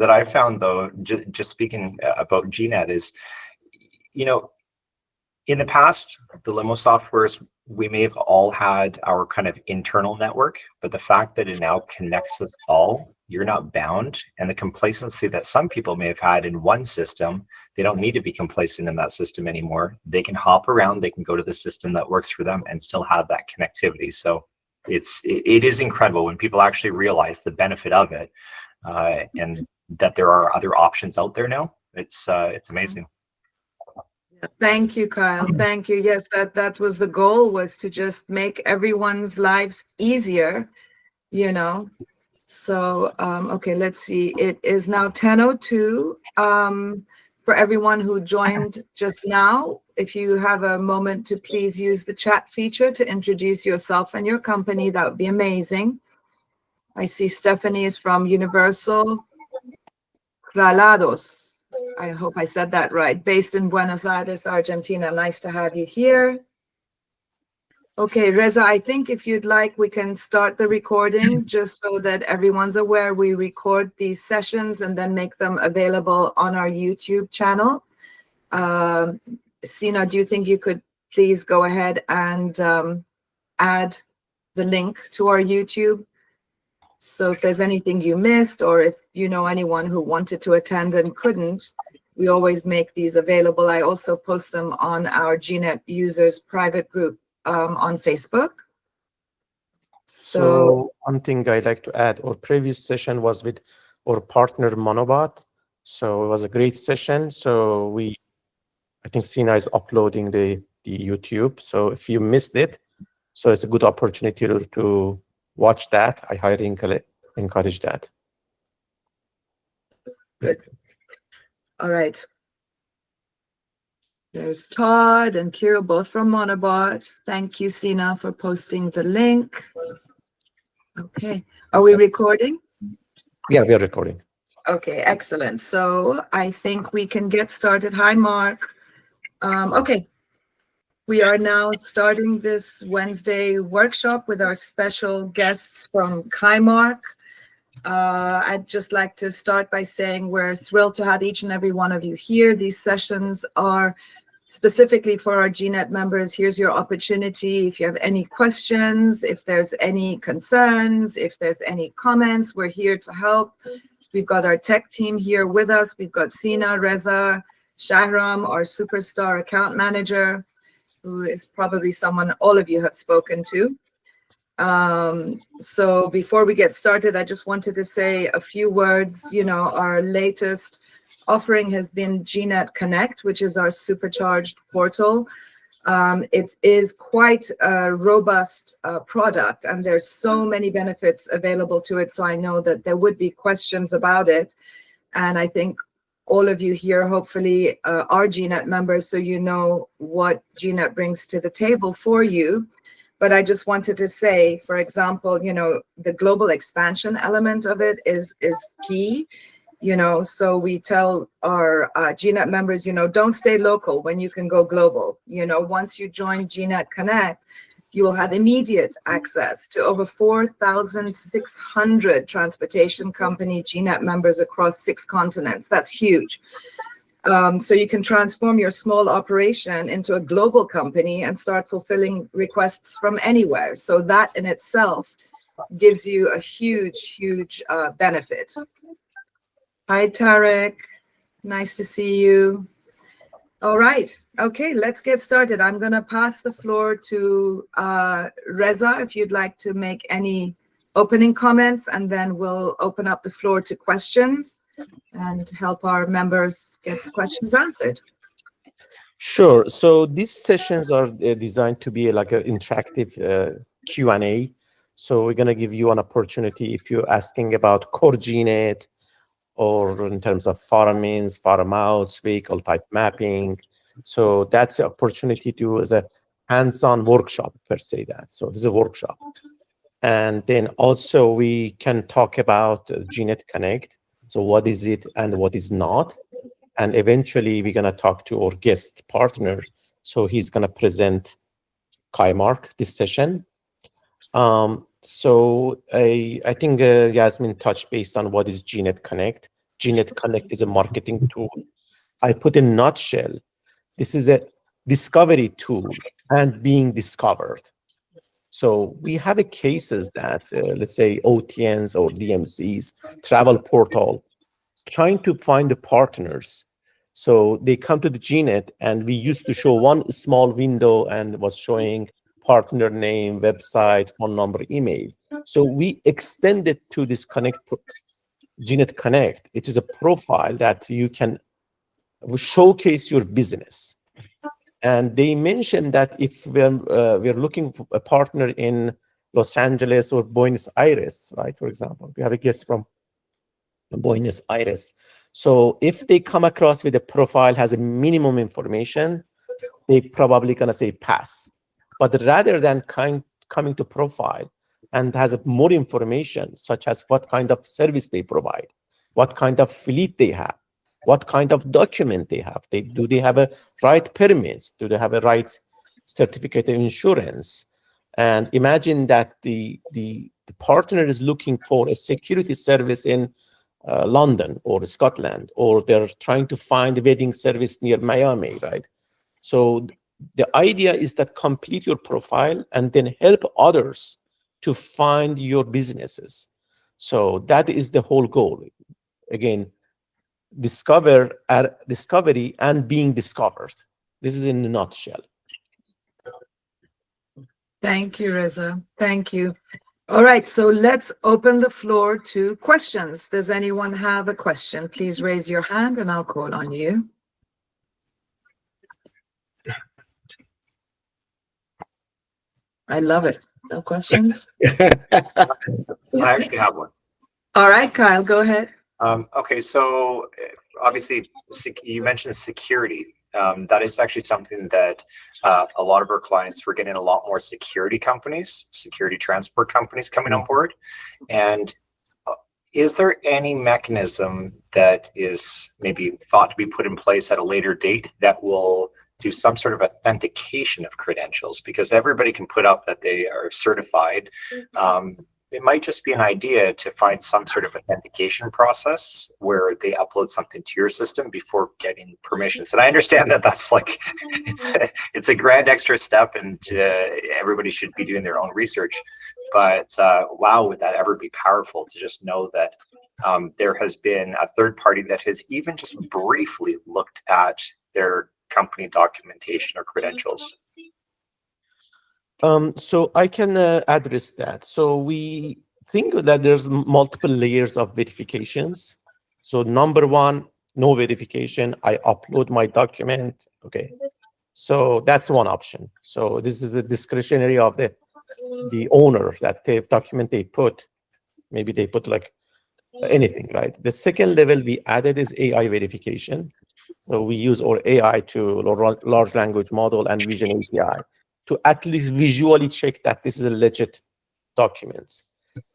that I found, though, just speaking about GNet, is, you know, in the past, the limo softwares, we may have all had our kind of internal network, but the fact that it now connects us all, you're not bound. And the complacency that some people may have had in one system, they don't need to be complacent in that system anymore. They can hop around, they can go to the system that works for them and still have that connectivity. So it is incredible when people actually realize the benefit of it, and that there are other options out there now. It's amazing. Thank you, Kyle. Thank you. Yes, that was the goal, was to just make everyone's lives easier, you know. So, okay, let's see. It is now 10:02. For everyone who joined just now, if you have a moment to please use the chat feature to introduce yourself and your company, that would be amazing. I see Stephanie is from Universal Tralados. I hope I said that right. Based in Buenos Aires, Argentina. Nice to have you here. Okay, Reza, I think if you'd like, we can start the recording just so that everyone's aware. We record these sessions and then make them available on our YouTube channel. Sina, do you think you could please go ahead and add the link to our YouTube? So if there's anything you missed, or if you know anyone who wanted to attend and couldn't, we always make these available. I also post them on our GNet users private group on Facebook. So one thing I'd like to add, our previous session was with our partner Monobot. So it was a great session. So I think Sina is uploading the YouTube. So if you missed it, so it's a good opportunity to watch that. I highly encourage that. Good. All right. There's Todd and Kira, both from Monobot. Thank you, Sina, for posting the link. Okay. Are we recording? Yeah, we are recording. Okay, excellent. So I think we can get started. Hi, Mark. Okay. We are now starting this Wednesday workshop with our special guests from Kaimark. I'd just like to start by saying we're thrilled to have each and every one of you here. These sessions are specifically for our GNet members. Here's your opportunity. If you have any questions, if there's any concerns, if there's any comments, we're here to help. We've got our tech team here with us. We've got Sina, Reza, Shahram, our superstar account manager, who is probably someone all of you have spoken to. So before we get started, I just wanted to say a few words. You know, our latest offering has been GNet Connect, which is our supercharged portal. It is quite a robust product, and there's so many benefits available to it. So I know that there would be questions about it. And I think all of you here hopefully are GNet members, so you know what GNet brings to the table for you. But I just wanted to say, for example, you know, the global expansion element of it is key. You know, so we tell our GNet members, you know, don't stay local when you can go global. You know, once you join GNet Connect, you will have immediate access to over 4,600 transportation company GNet members across 6 continents. That's huge. So you can transform your small operation into a global company and start fulfilling requests from anywhere. So that in itself gives you a huge, huge benefit. Hi, Tarek. Nice to see you. All right. Okay, let's get started. I'm going to pass the floor to Reza, if you'd like to make any opening comments, and then we'll open up the floor to questions and help our members get the questions answered. Sure. So these sessions are designed to be like an interactive Q&A. So we're going to give you an opportunity if you're asking about core GNet, or in terms of farm ins, farm outs, vehicle type mapping. So that's the opportunity to do as a hands-on workshop, per se that. So this is a workshop. And then also we can talk about GNet Connect. So what is it and what is not? And eventually we're going to talk to our guest partner. So he's going to present Kaimark this session. So I think Yasmin touched based on what is GNet Connect. GNet Connect is a marketing tool. I put in a nutshell, this is a discovery tool and being discovered. So we have a cases that, let's say, OTNs or DMCs, travel portal, trying to find the partners. So they come to the GNet, and we used to show one small window and was showing partner name, website, phone number, email. So we extended to this GNet Connect. It is a profile that you can showcase your business. And they mentioned that if we're looking for a partner in Los Angeles or Buenos Aires, right? For example, we have a guest from Buenos Aires. So if they come across with a profile has a minimum information, they probably gonna say pass. But rather than coming to profile and has more information, such as what kind of service they provide, what kind of fleet they have, what kind of document they have, do they have a right permits, do they have a right certificate of insurance? And imagine that the partner is looking for a security service in London or Scotland, or they're trying to find a wedding service near Miami, right? So the idea is that complete your profile and then help others to find your businesses. So that is the whole goal. Again, discovery and being discovered. This is in a nutshell. Thank you, Reza. Thank you. All right, so let's open the floor to questions. Does anyone have a question? Please raise your hand and I'll call on you. I love it. No questions? I actually have one. All right, Kyle, go ahead. Okay, so obviously you mentioned security. That is actually something that a lot of our clients, we're getting a lot more security companies, security transport companies coming on board. And is there any mechanism that is maybe thought to be put in place at a later date that will do some sort of authentication of credentials? Because everybody can put up that they are certified. It might just be an idea to find some sort of authentication process where they upload something to your system before getting permissions. And I understand that that's like, it's a grand extra step, and everybody should be doing their own research. But wow, would that ever be powerful to just know that there has been a third party that has even just briefly looked at their company documentation or credentials? So I can address that. So we think that there's multiple layers of verifications. So number one, no verification. I upload my document. Okay. So that's one option. So this is a discretionary of the owner, that the document they put. Maybe they put like anything, right? The second level we added is AI verification. So we use our AI to large language model and Vision API to at least visually check that this is a legit document.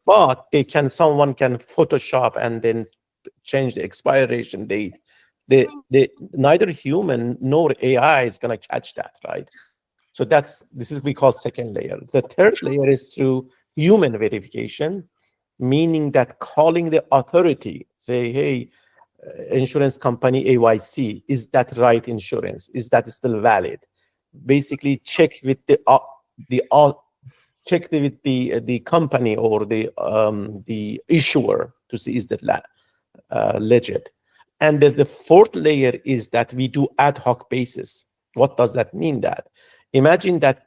But someone can Photoshop and then change the expiration date. Neither human nor AI is going to catch that, right? So this is we call second layer. The third layer is through human verification, meaning that calling the authority, say, hey, insurance company AYC, is that right insurance? Is that still valid? Basically, check with the company or the issuer to see is that legit. And the fourth layer is that we do ad hoc basis. What does that mean? That imagine that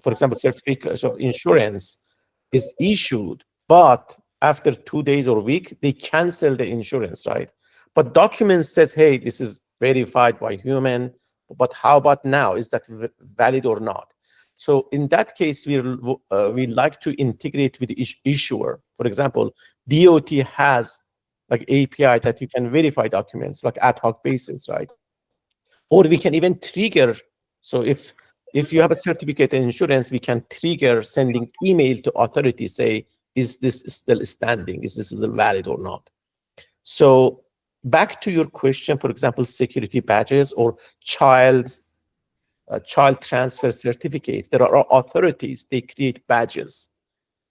for example, certificate of insurance is issued, but after 2 days or a week, they cancel the insurance, right? But document says, hey, this is verified by human, but how about now? Is that valid or not? So in that case, we like to integrate with the issuer. For example, DOT has like API that you can verify documents like ad hoc basis, right? Or we can even trigger. So if you have a certificate of insurance, we can trigger sending email to authorities, say, is this still standing? Is this still valid or not? So back to your question, for example, security badges or child transfer certificates. There are authorities, they create badges.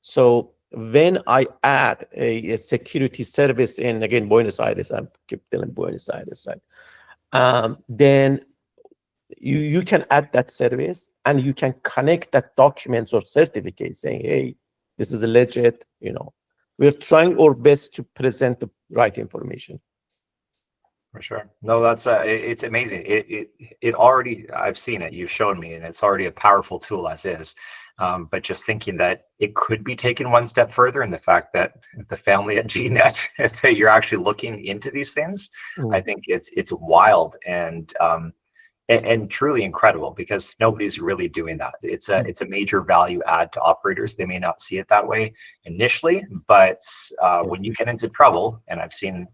So when I add a security service in, again, Buenos Aires, I keep telling Buenos Aires, right? Then you can add that service and you can connect that documents or certificate saying, hey, this is legit, we're trying our best to present the right information. For sure. No, that's it's amazing. It already, I've seen it, you've shown me, and it's already a powerful tool as is. But just thinking that it could be taken one step further, and the fact that the family at GNet, that you're actually looking into these things, I think it's wild and truly incredible, because nobody's really doing that. It's a major value add to operators. They may not see it that way initially, but when you get into trouble, and I've seen.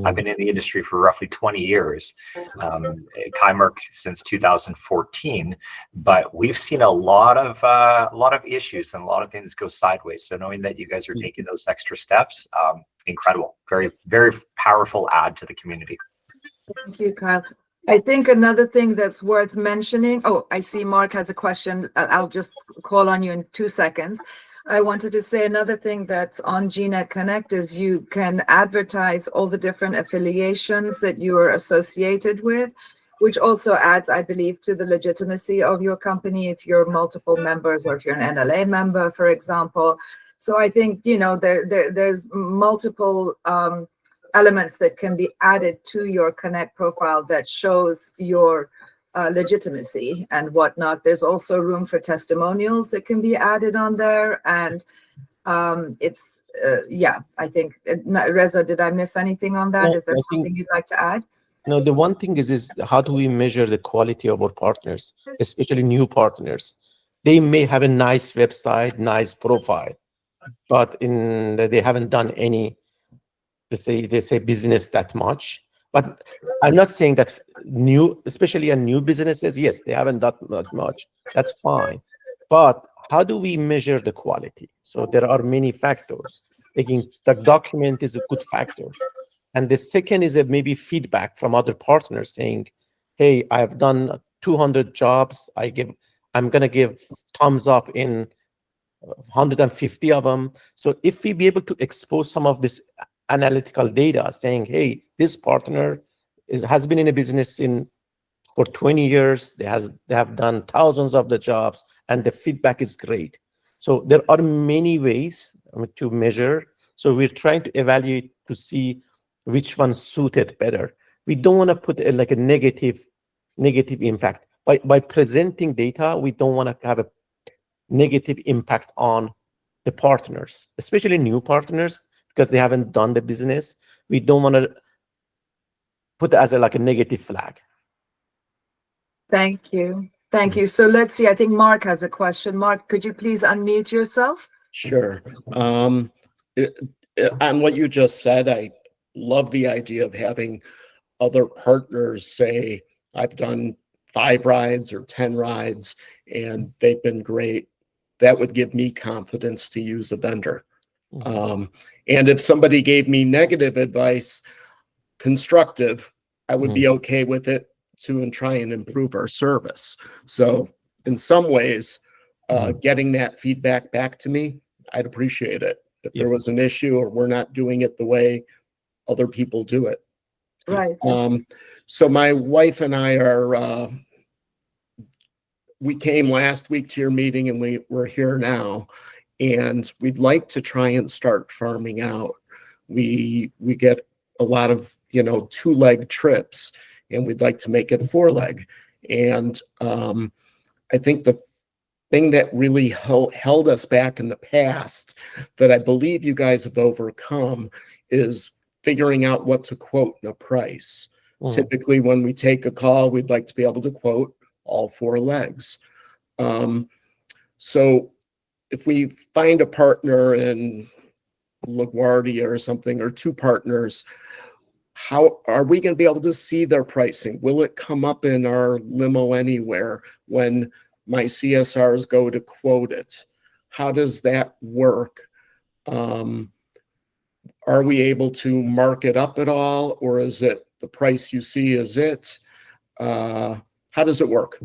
I've been in the industry for roughly 20 years, Kaimark since 2014, but we've seen a lot of issues and a lot of things go sideways. So knowing that you guys are taking those extra steps, incredible, very, very powerful add to the community. Thank you, Kyle. I think another thing that's worth mentioning, oh, I see Mark has a question. I'll just call on you in 2 seconds. I wanted to say another thing that's on GNet Connect is you can advertise all the different affiliations that you are associated with, which also adds, I believe, to the legitimacy of your company if you're multiple members or if you're an NLA member, for example. So I think, there's multiple elements that can be added to your Connect profile that shows your legitimacy and whatnot. There's also room for testimonials that can be added on there. And I think, Reza, did I miss anything on that? No, is there something you'd like to add? No, the one thing is how do we measure the quality of our partners, especially new partners? They may have a nice website, nice profile, but they haven't done any, let's say business that much. But I'm not saying that especially in new businesses, yes, they haven't done that much. That's fine. But how do we measure the quality? So there are many factors. Taking the document is a good factor. And the second is maybe feedback from other partners saying, hey, I've done 200 jobs. I'm going to give thumbs up in 150 of them. So if we be able to expose some of this analytical data saying, hey, this partner has been in a business for 20 years. They have done thousands of the jobs and the feedback is great. So there are many ways to measure. So we're trying to evaluate to see which one suited better. We don't want to put a negative impact. By presenting data, we don't want to have a negative impact on the partners, especially new partners, because they haven't done the business. We don't want to put it as a negative flag. Thank you. Thank you. So let's see. I think Mark has a question. Mark, could you please unmute yourself? Sure. On what you just said, I love the idea of having other partners say, I've done 5 rides or 10 rides and they've been great. That would give me confidence to use a vendor. And if somebody gave me negative advice, constructive, I would be okay with it and try and improve our service. So in some ways, getting that feedback back to me, I'd appreciate it. If there was an issue or we're not doing it the way other people do it. Right. So my wife and I we came last week to your meeting and we're here now, and we'd like to try and start farming out. We get a lot of 2-leg trips, and we'd like to make it 4-leg. And I think the thing that really held us back in the past that I believe you guys have overcome is figuring out what to quote in a price. Typically, when we take a call, we'd like to be able to quote all 4 legs. So if we find a partner in LaGuardia or something, or 2 partners, how are we going to be able to see their pricing? Will it come up in our limo anywhere when my CSRs go to quote it? How does that work? Are we able to mark it up at all, or is it the price you see is it? How does it work?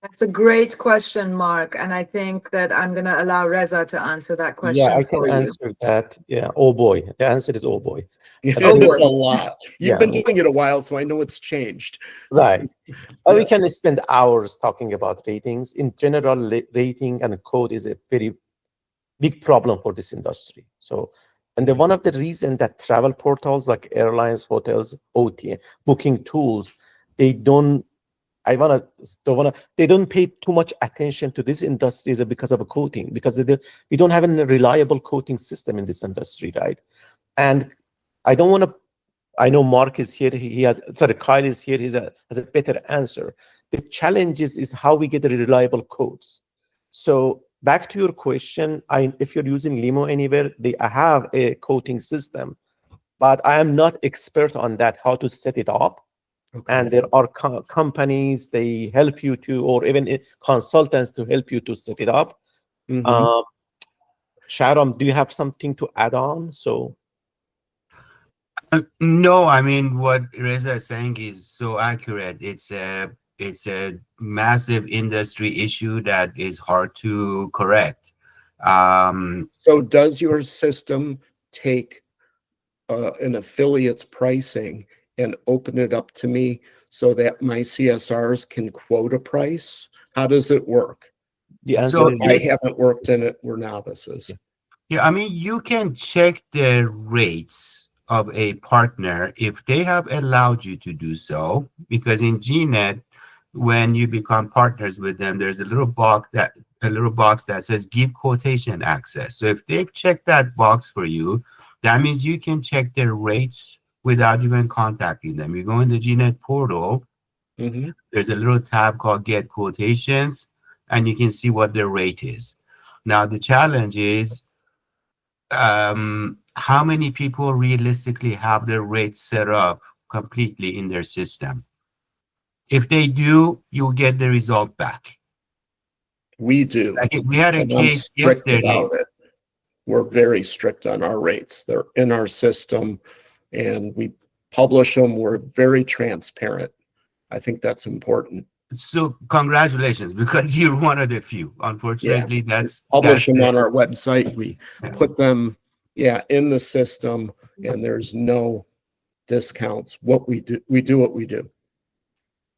That's a great question, Mark. And I think that I'm going to allow Reza to answer that Yeah, question I can for you. answer that. Yeah. Oh boy. The answer is oh boy. Oh, It's a boy. lot. You've Yeah. been doing it a while, so I know it's changed. Right. Yeah. We can spend hours talking about ratings. In general, rating and code is a very big problem for this industry. So, and then one of the reasons that travel portals like airlines, hotels, OTA, booking tools, they don't, they don't pay too much attention to this industry is because of a coding, because we don't have a reliable coding system in this industry, right? And I don't want to, I know Mark is here. He has, sorry, Kyle is here. Has a better answer. The challenge is how we get the reliable codes. So back to your question, if you're using Limo Anywhere, I have a coding system, but I am not expert on that, how to set it up. Okay. And there are companies, they help you to, or even consultants to help you to set it up. Mhm. Sharon, do you have something to add on? So. No, I mean what Reza is saying is so accurate. It's a massive industry issue that is hard to correct. So does your system take an affiliate's pricing and open it up to me so that my CSRs can quote a price? How does it work? The answer So is I yes. haven't worked in it. We're novices. yeah, I mean you can check the rates of a partner if they have allowed you to do so, because in GNet, when you become partners with them, there's a little box that says give quotation access. So if they've checked that box for you, that means you can check their rates without even contacting them. You go in the GNet portal, Mhm. there's a little tab called get quotations, and you can see what their rate is. Now the challenge is how many people realistically have their rates set up completely in their system. If they do, you'll get the result back. We do. Like we had a And I'm case strict yesterday. about it. We're very strict on our rates. They're in our system and we publish them. We're very transparent. I think that's important. So congratulations, because you're one of the few. Unfortunately, Publish them the, on our website. We yeah. put them, in the system, and there's no discounts. What we do what we do.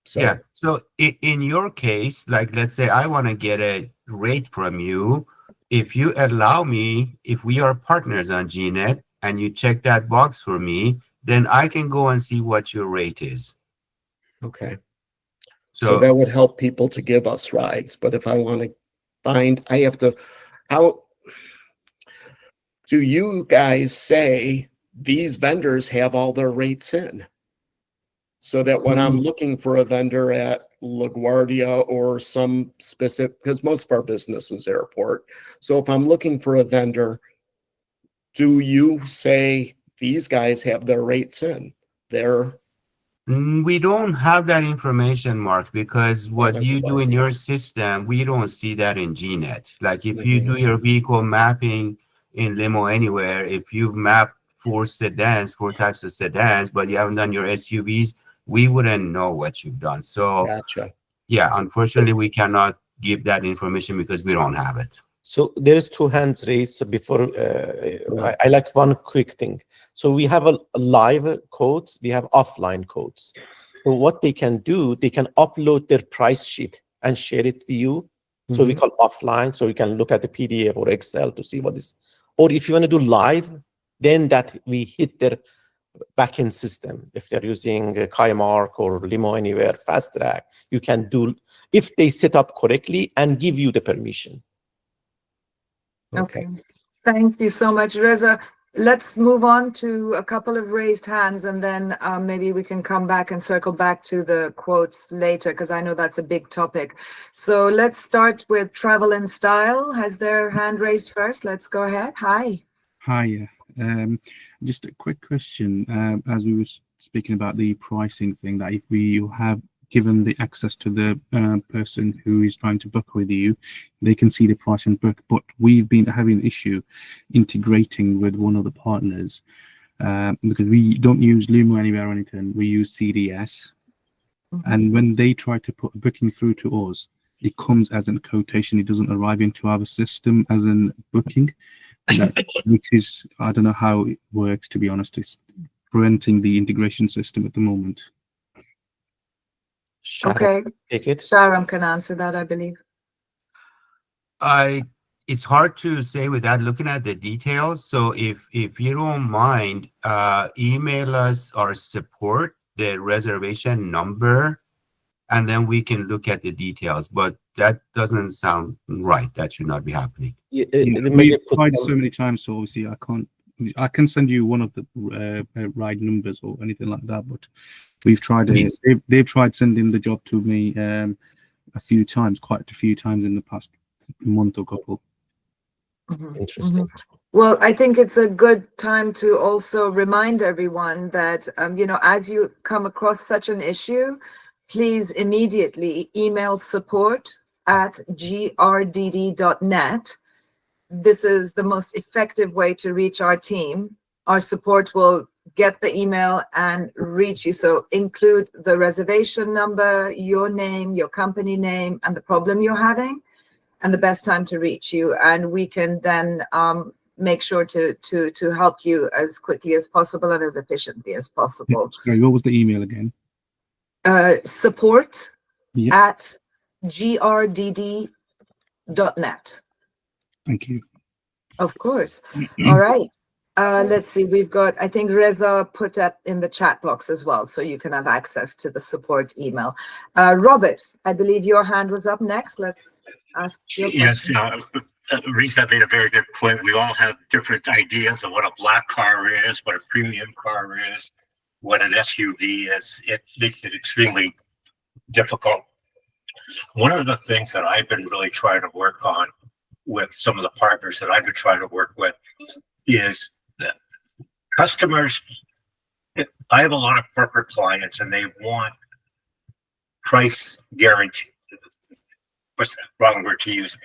So Yeah. So in your case, like let's say I want to get a rate from you. If you allow me, if we are partners on GNet and you check that box for me, then I can go and see what your rate is. okay. So So that would help people to give us rides. But if I want to I have to, how do you guys say these vendors have all their rates in? So that when I'm looking for a vendor at LaGuardia or some specific, because most of our business is airport. So if I'm looking for a vendor, do you say these guys have their rates in? we don't have that information, Mark, because what you do in your system, we don't see that in GNet. Like if you do your vehicle mapping in Limo Anywhere, if you've mapped four types of sedans, but you haven't done your SUVs, we wouldn't know what you've done. So Gotcha. yeah, unfortunately, we cannot give that information because we don't have it. So there is two hands raised. So before I like one quick thing. So we have a live codes, we have offline codes. So what they can do, they can upload their price sheet and share it with you. So we call offline. So you can look at the PDF or Excel to see what is. Or if you want to do live, then that we hit their backend system. If they're using Kaimark or Limo Anywhere, Fast Track, you can do if they set up correctly and give you the permission. Okay. Thank you so much, Reza. Let's move on to a couple of raised hands, and then maybe we can come back and circle back to the quotes later, because I know that's a big topic. So let's start with Travel and Style. Has their hand raised first? Let's go ahead. Hi. Hi. Just a quick question. As we were speaking about the pricing thing, that if we have given the access to the person who is trying to book with you, they can see the price and book. But we've been having an issue integrating with one of the partners because we don't use Lumo Anywhere or anything. We use CDS. And when they try to put a booking through to us, it comes as a quotation. It doesn't arrive into our system as a booking, which is, I don't know how it works, to be honest. It's preventing the integration system at the moment. Sharon, Okay, take it. Sharon can answer that, I believe. It's hard to say without looking at the details. So if you don't mind, email us our support, the reservation number, and then we can look at the details. But that doesn't sound right. That should not be happening. We've tried so many times, so obviously I can send you one of the ride numbers or anything like that, but we've tried it. They've tried sending the job to me a few times, quite a few times in the past month or couple. Interesting. Well, I think it's a good time to also remind everyone that, as you come across such an issue, please immediately email support@grdd.net. This is the most effective way to reach our team. Our support will get the email and reach you. So include the reservation number, your name, your company name, and the problem you're having, and the best time to reach you. And we can then make sure to help you as quickly as possible and as efficiently as possible. Sorry, what was the email again? Support@grdd.net. Thank you. Of course. All right. Let's see. We've got, I think Reza put that in the chat box as well, so you can have access to the support email. Robert, I believe your hand was up next. Let's ask your question. Yes, Reza made a very good point. We all have different ideas of what a black car is, what a premium car is, what an SUV is. It makes it extremely difficult. One of the things that I've been really trying to work on with some of the partners that I've been trying to work with is that customers, I have a lot of corporate clients and they want price guarantee. What's the wrong word to use?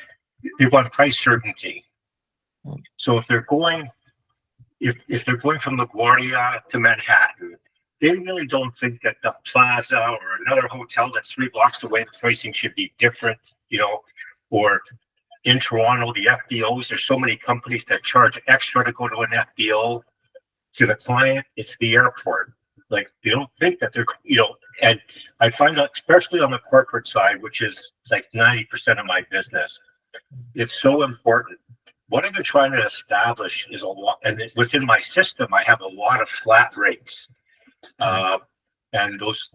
They want price certainty. So if they're going from LaGuardia to Manhattan, they really don't think that the Plaza or another hotel that's 3 blocks away, the pricing should be different, or in Toronto, the FBOs, there's so many companies that charge extra to go to an FBO. To the client, it's the airport. Like, they don't think that they're, and I find out, especially on the corporate side, which is like 90% of my business, it's so important. What I've been trying to establish is a lot, and within my system, I have a lot of flat rates. And those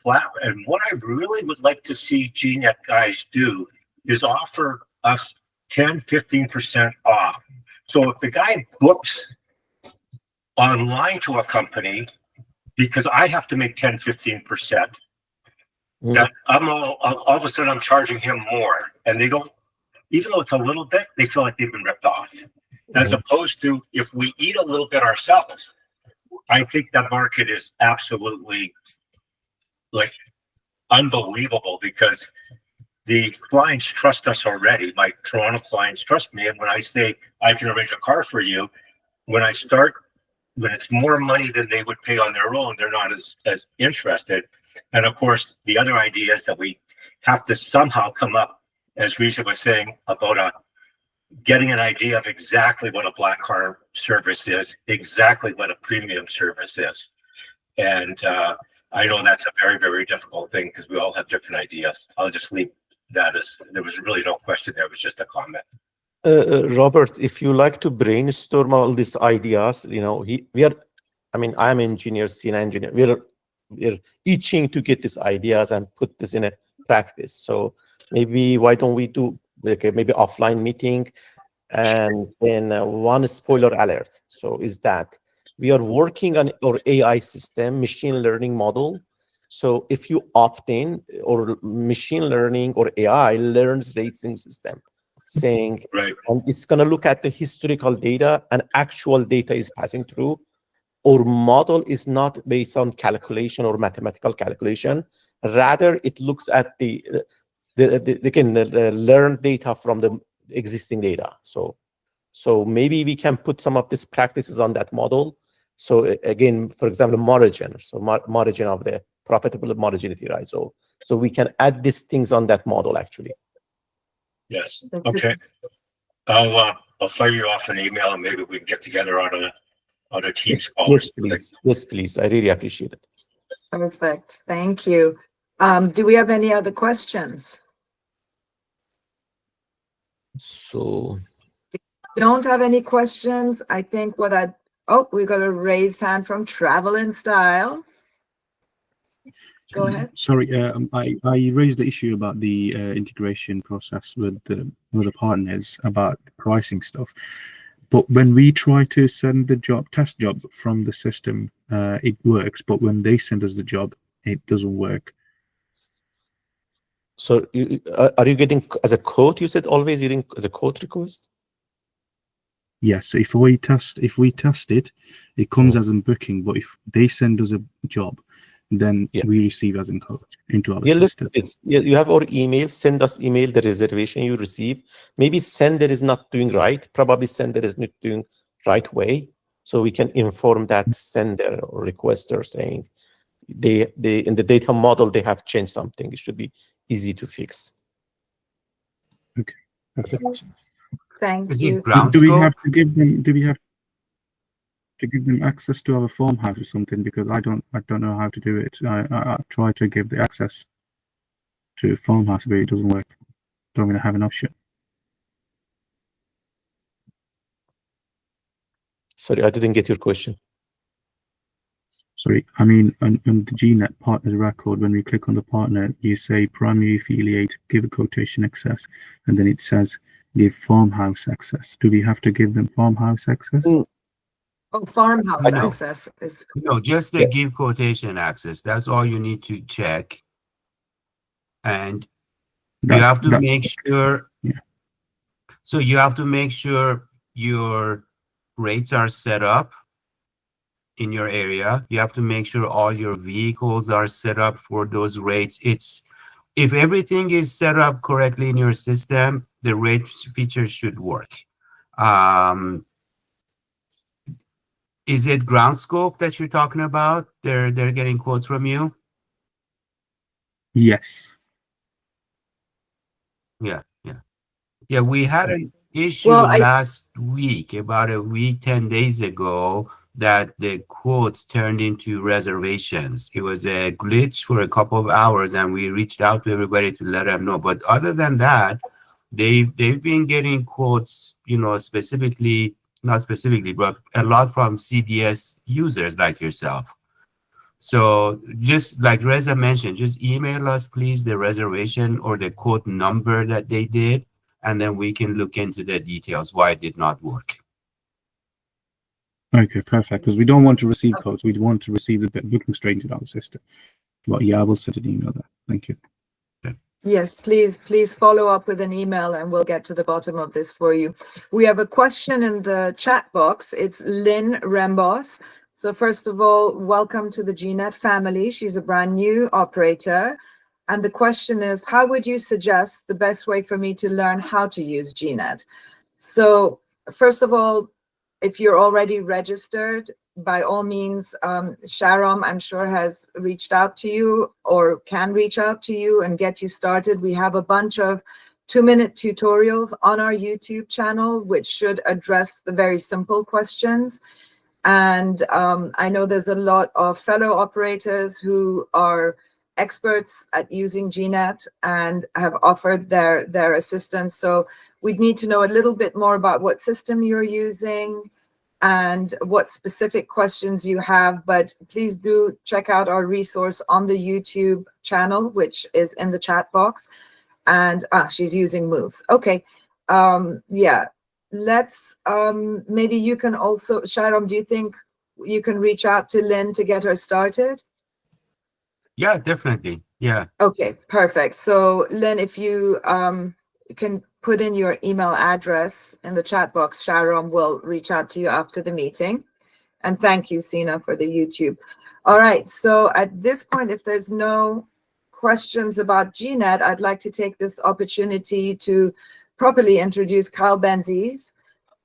flat, and what I really would like to see GNet guys do is offer us 10-15% off. So if the guy books online to a company, because I have to make 10-15%, that I'm all of a sudden I'm charging him more, and they don't, even though it's a little bit, they feel like they've been ripped off. As opposed to if we eat a little bit ourselves, I think that market is absolutely like unbelievable, because the clients trust us already. My Toronto clients trust me. And when I say I can arrange a car for you, when it's more money than they would pay on their own, they're not as interested. And of course, the other idea is that we have to somehow come up, as Reza was saying, about getting an idea of exactly what a black car service is, exactly what a premium service is. And I know that's a very, very difficult thing because we all have different ideas. I'll just leave that as, there was really no question there, it was just a comment. Robert, if you like to brainstorm all these ideas, I'm an engineer, senior engineer. We're itching to get these ideas and put this in a practice. So maybe why don't we do maybe offline meeting? And then one spoiler alert. So is that we are working on our AI system, machine learning model. So if you opt in, or machine learning or AI learns rating system, saying, right, and it's going to look at the historical data and actual data is passing through. Our model is not based on calculation or mathematical calculation. Rather, it looks at they can learn data from the existing data. So maybe we can put some of these practices on that model. So again, for example, margin. So margin of the profitable marginality, right? So So we can add these things on that model actually. Yes. Okay. I'll fire you off an email and maybe we can get together on a Teams call. Yes, please. Yes, please. I really appreciate it. Perfect. Thank you. Do we have any other questions? So Don't have any questions. I think oh, we got a raised hand from Travel in Style. Go ahead. Sorry, I raised the issue about the integration process with the partners about pricing stuff. But when we try to send the test job from the system, it works. But when they send us the job, it doesn't work. So are you getting as a quote? You said always getting as a quote request? Yes. If we test it, it comes as a booking. But if they send us a job, then we receive as in quote into our system. You have our email. Send us email the reservation you receive. Maybe sender is not doing right. Probably sender is not doing right way. So we can inform that sender or requester saying they in the data model they have changed something. It should be easy to fix. Okay. Perfect. Thank Is you. it ground Do we scope? have to give them? Do we have to give them access to our farmhouse or something? Because I don't know how to do it. I try to give the access to farmhouse, but it doesn't work. Don't really have an option. Sorry, I didn't get your question. Sorry, I mean on the GNet partners record, when we click on the partner, you say primary affiliate, give a quotation access, and then it says give farmhouse access. Do we have to give them farmhouse access? Oh, farmhouse I know. access is. No, just the give quotation access. That's all you need to check. And you have to make sure. Yeah. So you have to make sure your rates are set up in your area. You have to make sure all your vehicles are set up for those rates. If everything is set up correctly in your system, the rate feature should work. Is it ground scope that you're talking about? They're getting quotes from you? Yes. Yeah. Yeah, we had an issue Well, last week, about a week, 10 days ago, that the quotes turned into reservations. It was a glitch for a couple of hours, and we reached out to everybody to let them know. But other than that, they've been getting quotes, specifically, not specifically, but a lot from CDS users like yourself. So just like Reza mentioned, just email us, please, the reservation or the quote number that they did, and then we can look into the details why it did not work. Okay, perfect. Because we don't want to receive codes. We want to receive the booking straight into our system. Well, yeah, I will send an email there. Thank you. Yes, please follow up with an email and we'll get to the bottom of this for you. We have a question in the chat box. It's Lynn Rembos. So first of all, welcome to the GNet family. She's a brand new operator. And the question is, how would you suggest the best way for me to learn how to use GNet? So first of all, if you're already registered, by all means, Sharon, I'm sure, has reached out to you or can reach out to you and get you started. We have a bunch of 2-minute tutorials on our YouTube channel, which should address the very simple questions. And I know there's a lot of fellow operators who are experts at using GNet and have offered their assistance. So we'd need to know a little bit more about what system you're using and what specific questions you have, but please do check out our resource on the YouTube channel, which is in the chat box. And she's using moves. Okay. Yeah. Let's maybe you can also, Sharon, do you think you can reach out to Lynn to get her started? Yeah, definitely. Yeah. Okay, perfect. So Lynn, if you can put in your email address in the chat box, Sharon will reach out to you after the meeting. And thank you, Sina, for the YouTube. All right, so at this point, if there's no questions about GNet, I'd like to take this opportunity to properly introduce Kyle Benzies,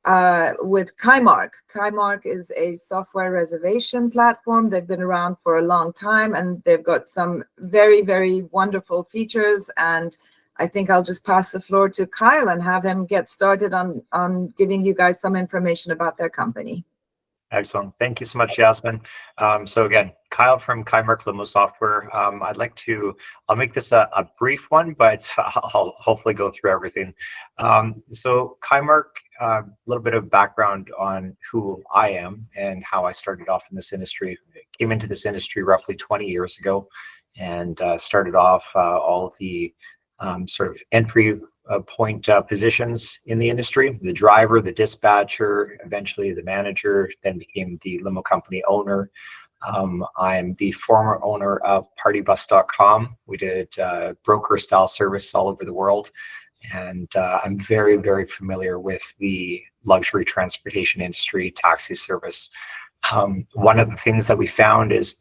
with Kaimark. Kaimark is a software reservation platform. They've been around for a long time, and they've got some very, very wonderful features. And I think I'll just pass the floor to Kyle and have him get started on giving you guys some information about their company. Excellent. Thank you so much, Yasmin. So again, Kyle from Kaimark Limo Software. I'll make this a brief one, but I'll hopefully go through everything. So Kaimark, a little bit of background on who I am and how I started off in this industry. I came into this industry roughly 20 years ago and started off all of the sort of entry point positions in the industry: the driver, the dispatcher, eventually the manager, then became the limo company owner. I'm the former owner of partybus.com. We did broker style service all over the world. And I'm very, very familiar with the luxury transportation industry, taxi service. One of the things that we found is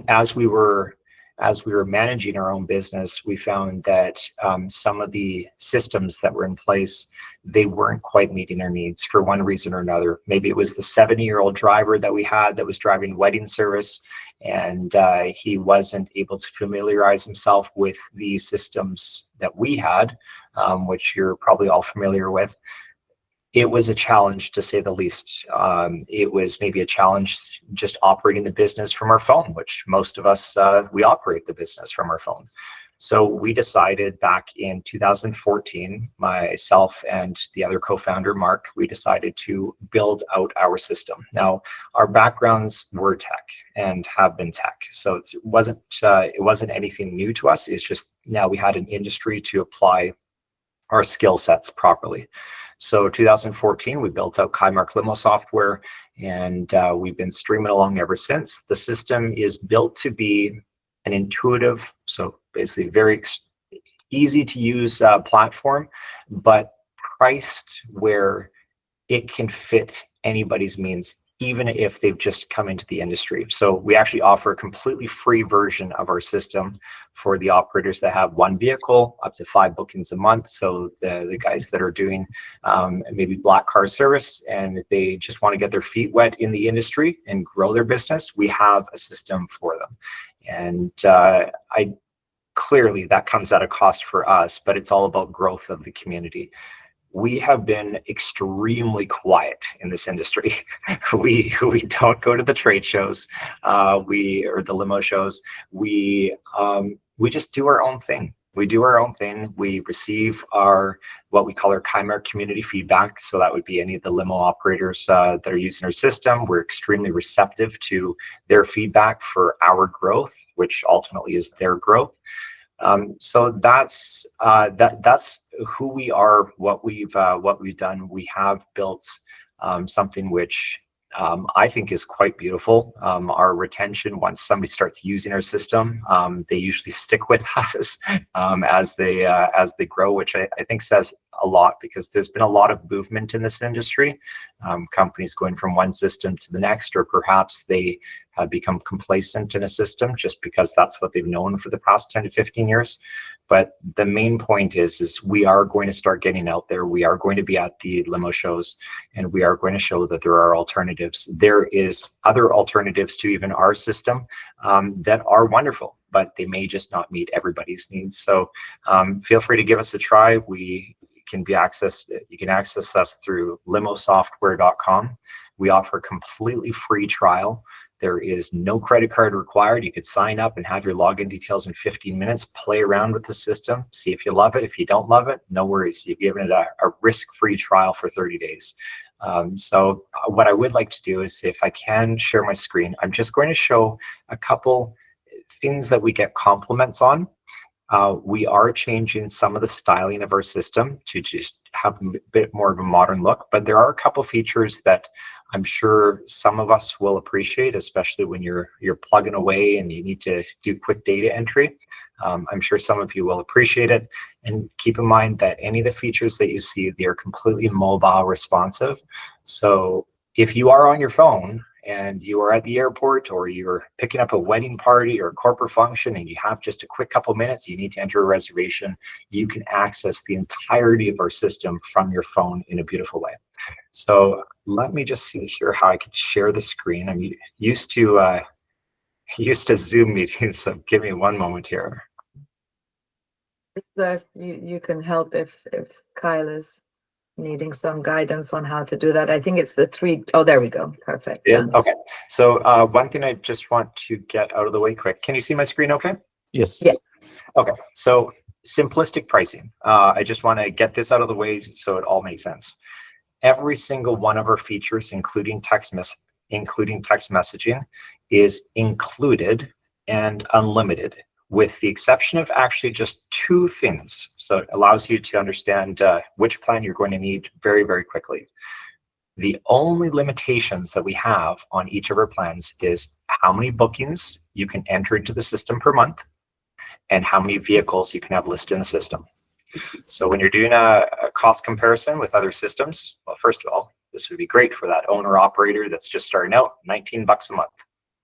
as we were managing our own business, we found that some of the systems that were in place, they weren't quite meeting our needs for one reason or another. Maybe it was the 70-year-old driver that we had that was driving wedding service, and he wasn't able to familiarize himself with the systems that we had, which you're probably all familiar with. It was a challenge, to say the least. It was maybe a challenge just operating the business from our phone, which most of us, we operate the business from our phone. So we decided back in 2014, myself and the other co-founder, Mark, we decided to build out our system. Now, our backgrounds were tech and have been tech. So it wasn't anything new to us. It's just now we had an industry to apply our skill sets properly. So 2014, we built out Kaimark Limo Software, and we've been streaming along ever since. The system is built to be an intuitive, so basically very easy to use platform, but priced where it can fit anybody's means, even if they've just come into the industry. So we actually offer a completely free version of our system for the operators that have one vehicle, up to 5 bookings a month. So the guys that are doing maybe black car service and they just want to get their feet wet in the industry and grow their business, we have a system for them. And clearly that comes at a cost for us, but it's all about growth of the community. We have been extremely quiet in this industry. We don't go to the trade shows, or the limo shows. We just do our own thing. We do our own thing. We receive what we call our Kaimark community feedback. So that would be any of the limo operators that are using our system. We're extremely receptive to their feedback for our growth, which ultimately is their growth. So that's who we are, what we've done. We have built something which I think is quite beautiful. Our retention, once somebody starts using our system, they usually stick with us as they grow, which I think says a lot, because there's been a lot of movement in this industry. Companies going from one system to the next, or perhaps they have become complacent in a system just because that's what they've known for the past 10 to 15 years. But the main point is we are going to start getting out there. We are going to be at the limo shows, and we are going to show that there are alternatives. There is other alternatives to even our system that are wonderful, but they may just not meet everybody's needs. So feel free to give us a try. You can access us through limosoftware.com. We offer a completely free trial. There is no credit card required. You could sign up and have your login details in 15 minutes, play around with the system, see if you love it. If you don't love it, no worries. You've given it a risk-free trial for 30 days. So what I would like to do is, if I can share my screen, I'm just going to show a couple things that we get compliments on. We are changing some of the styling of our system to just have a bit more of a modern look, but there are a couple features that I'm sure some of us will appreciate, especially when you're plugging away and you need to do quick data entry. I'm sure some of you will appreciate it. And keep in mind that any of the features that you see, they are completely mobile responsive. So if you are on your phone and you are at the airport, or you're picking up a wedding party or a corporate function, and you have just a quick couple minutes, you need to enter a reservation, you can access the entirety of our system from your phone in a beautiful way. So let me just see here how I could share the screen. I'm used to Zoom meetings, so give me one moment here. So you can help if Kyle is needing some guidance on how to do that. I think it's the three. Oh, there we go. Perfect. Yeah. Okay. So one thing I just want to get out of the way quick. Can you see my screen okay? Yes. Yes. Okay. So simplistic pricing. I just want to get this out of the way so it all makes sense. Every single one of our features, including text messaging, is included and unlimited, with the exception of actually just two things. So it allows you to understand which plan you're going to need very, very quickly. The only limitations that we have on each of our plans is how many bookings you can enter into the system per month and how many vehicles you can have listed in the system. So when you're doing a cost comparison with other systems, well, first of all, this would be great for that owner operator that's just starting out, $19 a month.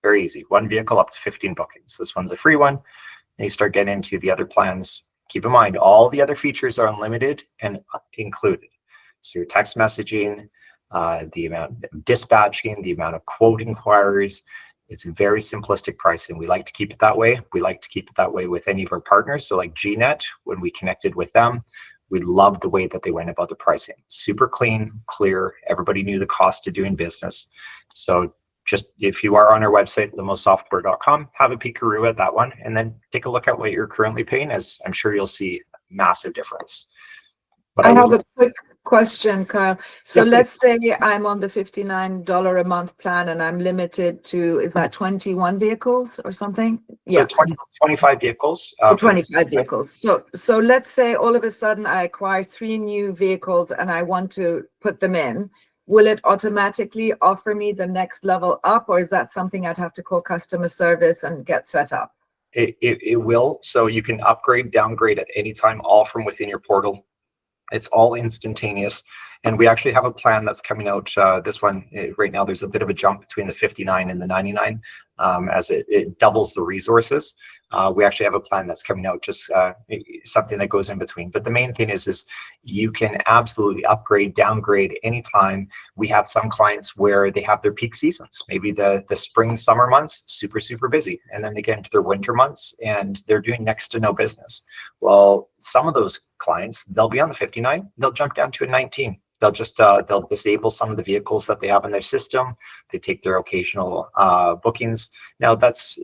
Very easy, one vehicle up to 15 bookings. This one's a free one. And you start getting into the other plans. Keep in mind, all the other features are unlimited and included. So your text messaging, the amount of dispatching, the amount of quote inquiries, it's very simplistic pricing. We like to keep it that way. We like to keep it that way with any of our partners. So like GNet, when we connected with them, we loved the way that they went about the pricing. Super clean, clear. Everybody knew the cost of doing business. So just if you are on our website, limosoftware.com, have a peekaroo at that one, and then take a look at what you're currently paying, as I'm sure you'll see massive difference. But I have a quick question, Kyle. So Yes, let's say I'm on the $59 a month plan and I'm limited to, is that 21 vehicles or something? So 25 vehicles. 25 vehicles. So let's say all of a sudden I acquire 3 new vehicles and I want to put them in. Will it automatically offer me the next level up, or is that something I'd have to call customer service and get set up? It will. So you can upgrade, downgrade at any time, all from within your portal. It's all instantaneous. And we actually have a plan that's coming out. This one, right now, there's a bit of a jump between the 59 and the 99 as it doubles the resources. We actually have a plan that's coming out, just something that goes in between. But the main thing is you can absolutely upgrade, downgrade anytime. We have some clients where they have their peak seasons. Maybe the spring, summer months, super, super busy. And then they get into their winter months and they're doing next to no business. Well, some of those clients, they'll be on the 59, they'll jump down to a 19. They'll just they'll disable some of the vehicles that they have in their system. They take their occasional bookings. Now that's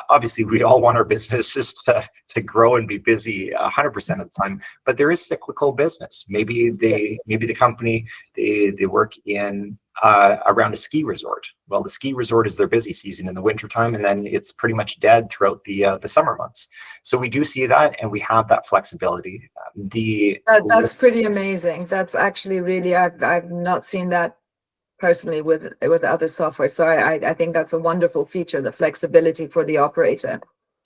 obviously we all want our businesses to grow and be busy 100% of the time, but there is cyclical business. Maybe the company they work in around a ski resort. Well, the ski resort is their busy season in the wintertime, and then it's pretty much dead throughout the summer months. So we do see that, and we have that flexibility. That's pretty amazing. That's actually really, I've not seen that personally with other software. So I think that's a wonderful feature, the flexibility for the operator.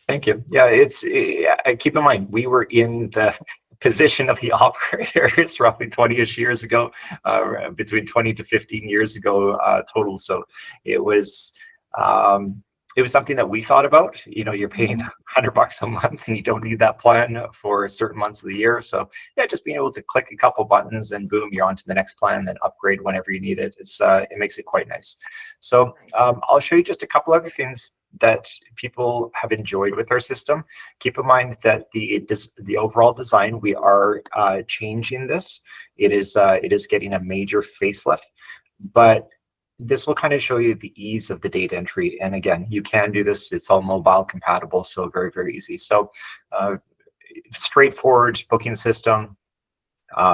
Thank you. Yeah, keep in mind, we were in the position of the operators roughly 20-ish years ago, between 20 to 15 years ago total. So it was something that we thought about. You know, you're paying $100 a month and you don't need that plan for certain months of the year. So yeah, just being able to click a couple buttons and boom, you're on to the next plan, and then upgrade whenever you need it. It makes it quite nice. So I'll show you just a couple other things that people have enjoyed with our system. Keep in mind that the overall design, we are changing this. It is getting a major facelift, but this will kind of show you the ease of the data entry. And again, you can do this. It's all mobile compatible, so very, very easy. So straightforward booking system.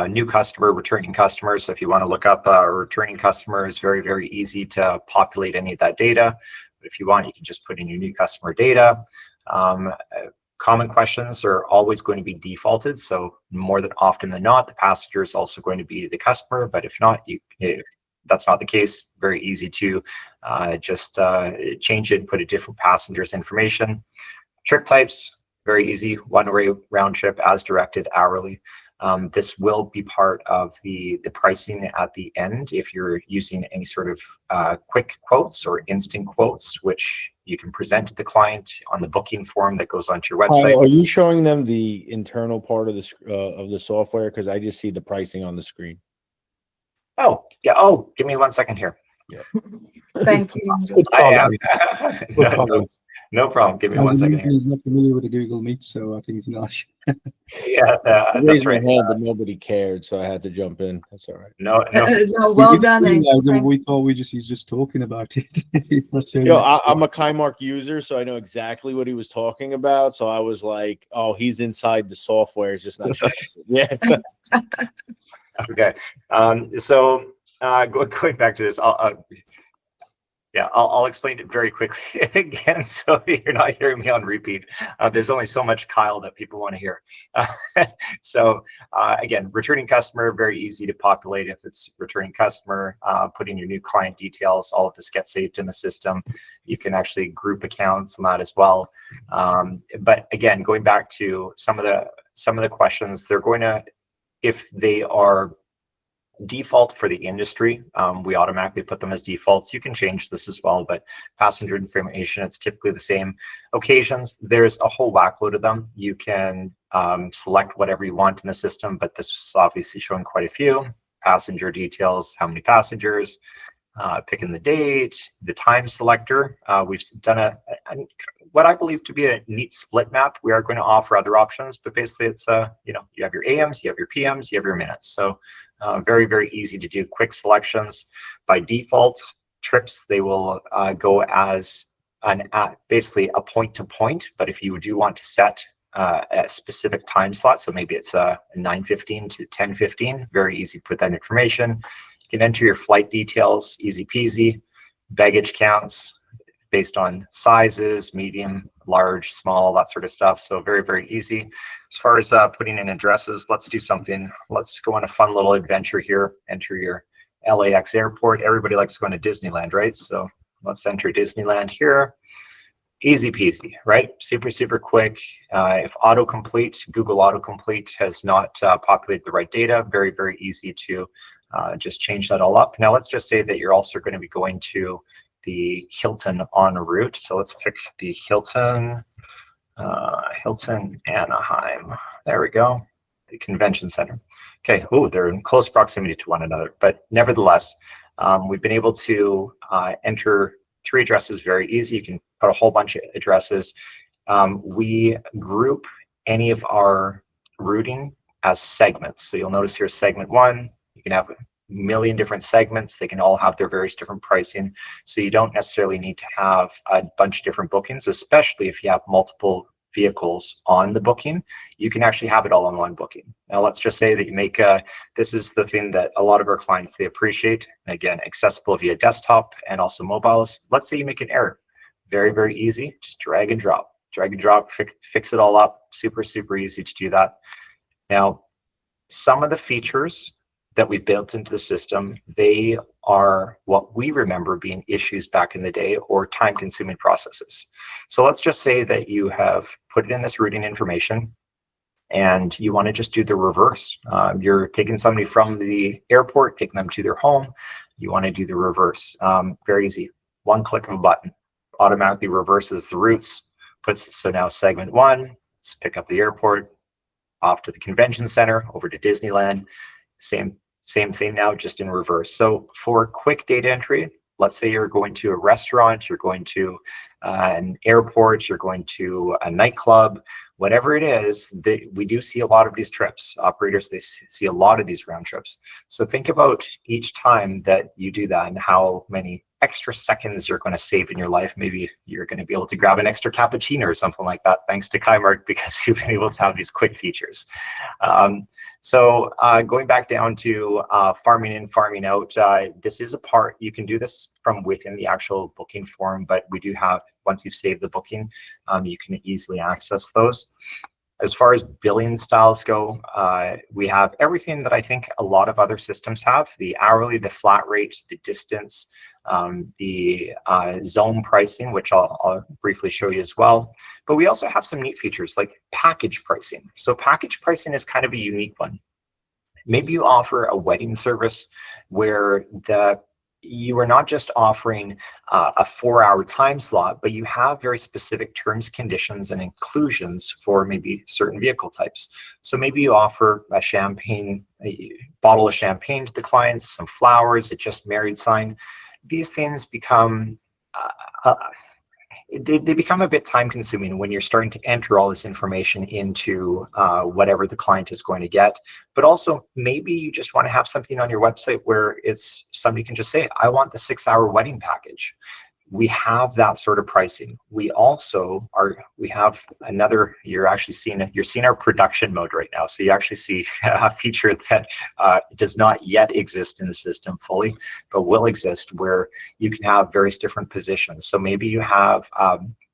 New customer, returning customer. So if you want to look up a returning customer, it's very, very easy to populate any of that data. But if you want, you can just put in your new customer data. Common questions are always going to be defaulted. So more than often than not, the passenger is also going to be the customer. But if not, if that's not the case, very easy to just change it and put a different passenger's information. Trip types, very easy, one-way round trip as directed hourly. This will be part of the pricing at the end if you're using any sort of quick quotes or instant quotes, which you can present to the client on the booking form that goes onto your website. Are you showing them the internal part of the software? Because I just see the pricing on the screen. Oh, yeah. Oh, give me 1 second here. Thank you. Good I call. am. No problem. Give me 1 second here. He's not familiar with the Google Meet, so I think it's not. Yeah, I that's raised my right. hand, but nobody cared, so I had to jump in. That's all right. No, No, well done, Angel. We thought he's just talking about it. He's not showing Yo, it. I'm a Kaimark user, so I know exactly what he was talking about. So I was like, "Oh, he's inside the software. It's just not showing." Yeah. Okay. So going back to this, I'll explain it very quickly again, so you're not hearing me on repeat. There's only so much Kyle that people want to hear. So again, returning customer, very easy to populate. If it's returning customer, put in your new client details, all of this gets saved in the system. You can actually group accounts on that as well. But again, going back to some of the questions, they're going to, if they are default for the industry, we automatically put them as defaults. You can change this as well, but passenger information, it's typically the same. Occasions, there's a whole whackload of them. You can select whatever you want in the system, but this is obviously showing quite a few. Passenger details, how many passengers, picking the date, the time selector. We've done what I believe to be a neat split map. We are going to offer other options, but basically it's you have your AMs, you have your PMs, you have your minutes. So very, very easy to do quick selections. By default, trips, they will go as basically a point to point, but if you do want to set a specific time slot, so maybe it's 9:15 to 10:15, very easy to put that information. You can enter your flight details, easy peasy, baggage counts based on sizes, medium, large, small, that sort of stuff. So very, very easy. As far as putting in addresses, let's do something. Let's go on a fun little adventure here. Enter your LAX airport. Everybody likes going to Disneyland, right? So let's enter Disneyland here. Easy peasy, right? Super, super quick. If autocomplete, Google autocomplete has not populated the right data, very, very easy to just change that all up. Now let's just say that you're also going to be going to the Hilton en route. So let's pick the Hilton Anaheim. There we go. The convention center. Okay. Oh, they're in close proximity to one another, but nevertheless, we've been able to enter 3 addresses very easy. You can put a whole bunch of addresses. We group any of our routing as segments. So you'll notice here segment 1, you can have a million different segments. They can all have their various different pricing. So you don't necessarily need to have a bunch of different bookings, especially if you have multiple vehicles on the booking. You can actually have it all on one booking. Now let's just say that you make this is the thing that a lot of our clients, they appreciate. Again, accessible via desktop and also mobiles. Let's say you make an error. Very, very easy. Just drag and drop, fix it all up. Super, super easy to do that. Now, some of the features that we built into the system, they are what we remember being issues back in the day or time-consuming processes. So let's just say that you have put in this routing information and you want to just do the reverse. You're taking somebody from the airport, taking them to their home. You want to do the reverse. Very easy. One click of a button automatically reverses the routes. So now segment 1, let's pick up the airport, off to the convention center, over to Disneyland. Same thing now, just in reverse. So for quick data entry, let's say you're going to a restaurant, you're going to an airport, you're going to a nightclub, whatever it is, we do see a lot of these trips. Operators, they see a lot of these round trips. So think about each time that you do that and how many extra seconds you're going to save in your life. Maybe you're going to be able to grab an extra cappuccino or something like that, thanks to Kaimark, because you've been able to have these quick features. So going back down to farming in, farming out, this is a part, you can do this from within the actual booking form, but we do have, once you've saved the booking, you can easily access those. As far as billing styles go, we have everything that I think a lot of other systems have: the hourly, the flat rate, the distance. the zone pricing, which I'll briefly show you as well. But we also have some neat features like package pricing. So package pricing is kind of a unique one. Maybe you offer a wedding service where you are not just offering a 4-hour time slot, but you have very specific terms, conditions, and inclusions for maybe certain vehicle types. So maybe you offer a bottle of champagne to the clients, some flowers, a just married sign. These things become they become a bit time consuming when you're starting to enter all this information into whatever the client is going to get. But also maybe you just want to have something on your website where somebody can just say, I want the 6-hour wedding package. We have that sort of pricing. We have another, you're seeing our production mode right now. So you actually see a feature that does not yet exist in the system fully, but will exist, where you can have various different positions. So maybe you have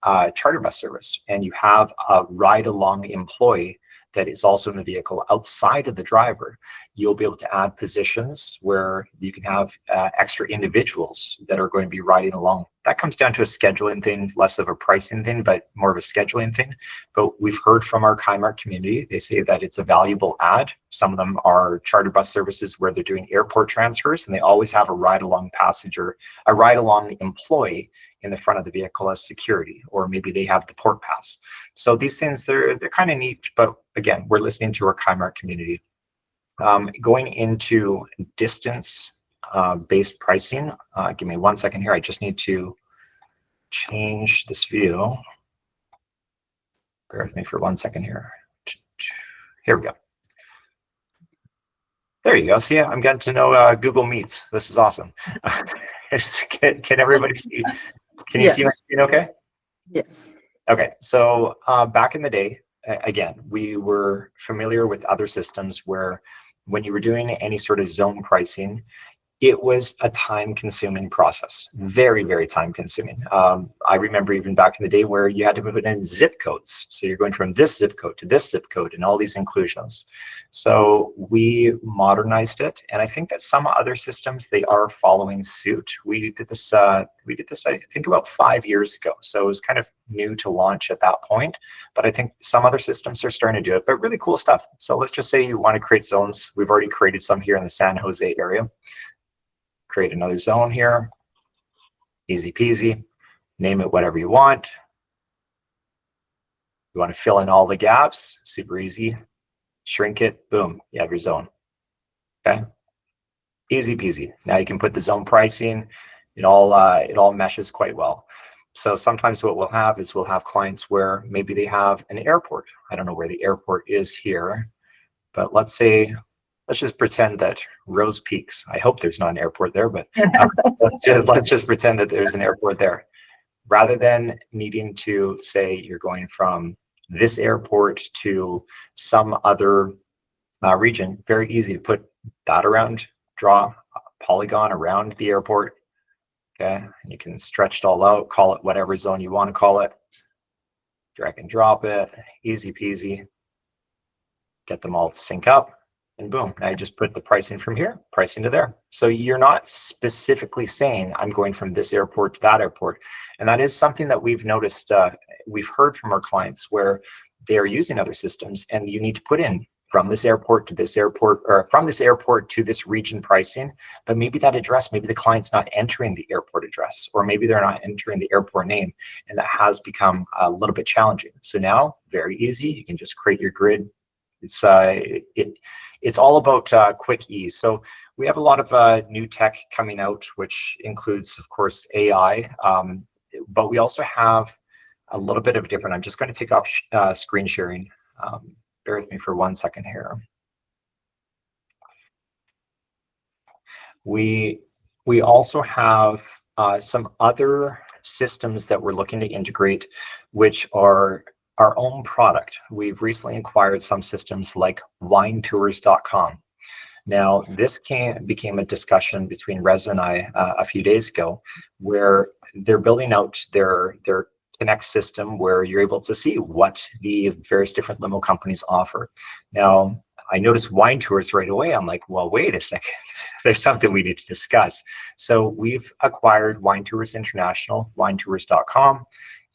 a charter bus service and you have a ride along employee that is also in the vehicle outside of the driver. You'll be able to add positions where you can have extra individuals that are going to be riding along. That comes down to a scheduling thing, less of a pricing thing, but more of a scheduling thing. But we've heard from our Kymart community, they say that it's a valuable add. Some of them are charter bus services where they're doing airport transfers, and they always have a ride-along passenger, a ride-along employee in the front of the vehicle as security, or maybe they have the port pass. So these things, they're kind of neat, but again, we're listening to our Kymart community. Going into distance based pricing, give me 1 second here. I just need to change this view. Bear with me for 1 second here. Here we go. There you go. See, I'm getting to know Google Meets. This is awesome. Can everybody see? Can you see my screen okay? Yes. Okay, so back in the day, again, we were familiar with other systems where when you were doing any sort of zone pricing, it was a time-consuming process, very, very time-consuming. I remember even back in the day where you had to put in zip codes. So you're going from this zip code to this zip code and all these inclusions. So we modernized it, and I think that some other systems, they are following suit. We did this, I think, about 5 years ago. So it was kind of new to launch at that point, but I think some other systems are starting to do it, but really cool stuff. So let's just say you want to create zones. We've already created some here in the San Jose area. Create another zone here, easy peasy, name it whatever you want. You want to fill in all the gaps, super easy, shrink it, boom, you have your zone, okay? Easy peasy. Now you can put the zone pricing, it all meshes quite well. So sometimes what we'll have is we'll have clients where maybe they have an airport. I don't know where the airport is here, but let's just pretend that Rose Peaks, I hope there's not an airport there, but let's just pretend that there's an airport there. Rather than needing to say you're going from this airport to some other region, very easy to put that around, draw a polygon around the airport, okay? You can stretch it all out, call it whatever zone you want to call it, drag and drop it, easy peasy, get them all to sync up. And boom, now you just put the pricing from here, pricing to there. So you're not specifically saying, I'm going from this airport to that airport. And that is something that we've noticed, we've heard from our clients where they're using other systems and you need to put in from this airport to this airport, or from this airport to this region pricing. But maybe that address, maybe the client's not entering the airport address, or maybe they're not entering the airport name. And that has become a little bit challenging. So now, very easy, you can just create your grid. It's all about quick ease. So we have a lot of new tech coming out, which includes, of course, AI, but we also have a little bit of different. I'm just going to take off screen sharing. Bear with me for 1 second here. We also have some other systems that we're looking to integrate, which are our own product. We've recently acquired some systems like winetours.com. Now, this became a discussion between Reza and I a few days ago, where they're building out their Connect system where you're able to see what the various different limo companies offer. Now, I noticed wine tours right away. I'm like, well, wait a second. There's something we need to discuss. So we've acquired Wine Tours International, winetours.com,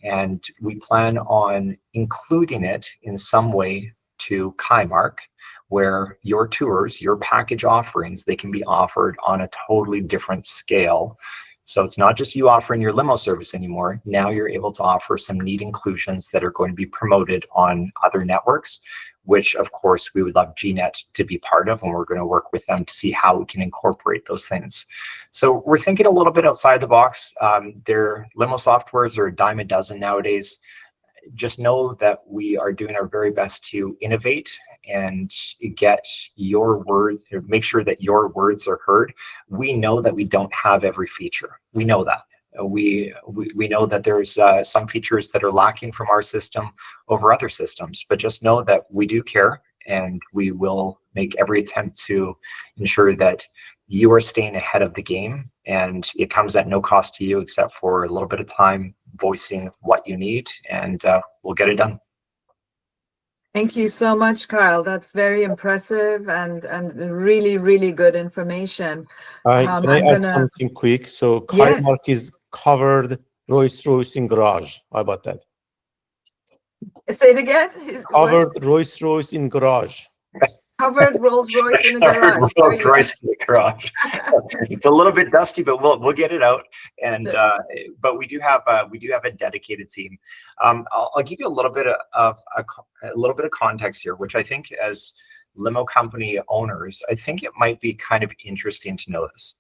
and we plan on including it in some way to Kaimark, where your tours, your package offerings, they can be offered on a totally different scale. So it's not just you offering your limo service anymore. Now you're able to offer some neat inclusions that are going to be promoted on other networks, which of course we would love GNet to be part of, and we're going to work with them to see how we can incorporate those things. So we're thinking a little bit outside the box. Their limo softwares are a dime a dozen nowadays. Just know that we are doing our very best to innovate and get your words, make sure that your words are heard. We know that we don't have every feature. We know that. We know that there's some features that are lacking from our system over other systems, but just know that we do care, and we will make every attempt to ensure that you are staying ahead of the game, and it comes at no cost to you except for a little bit of time voicing what you need, and we'll get it done. Thank you so much, Kyle. That's very impressive and really, really good information. Can I add something quick? So Yes. Kaimark is covered Rolls-Royce in garage. How about that? Say it again. Covered Rolls-Royce in garage. Covered Rolls-Royce in a Covered garage. Rolls-Royce in the garage. It's a little bit dusty, but we'll get it out. And but we do have a dedicated team. I'll give you a little bit of context here, which I think as limo company owners, I think it might be kind of interesting to know this.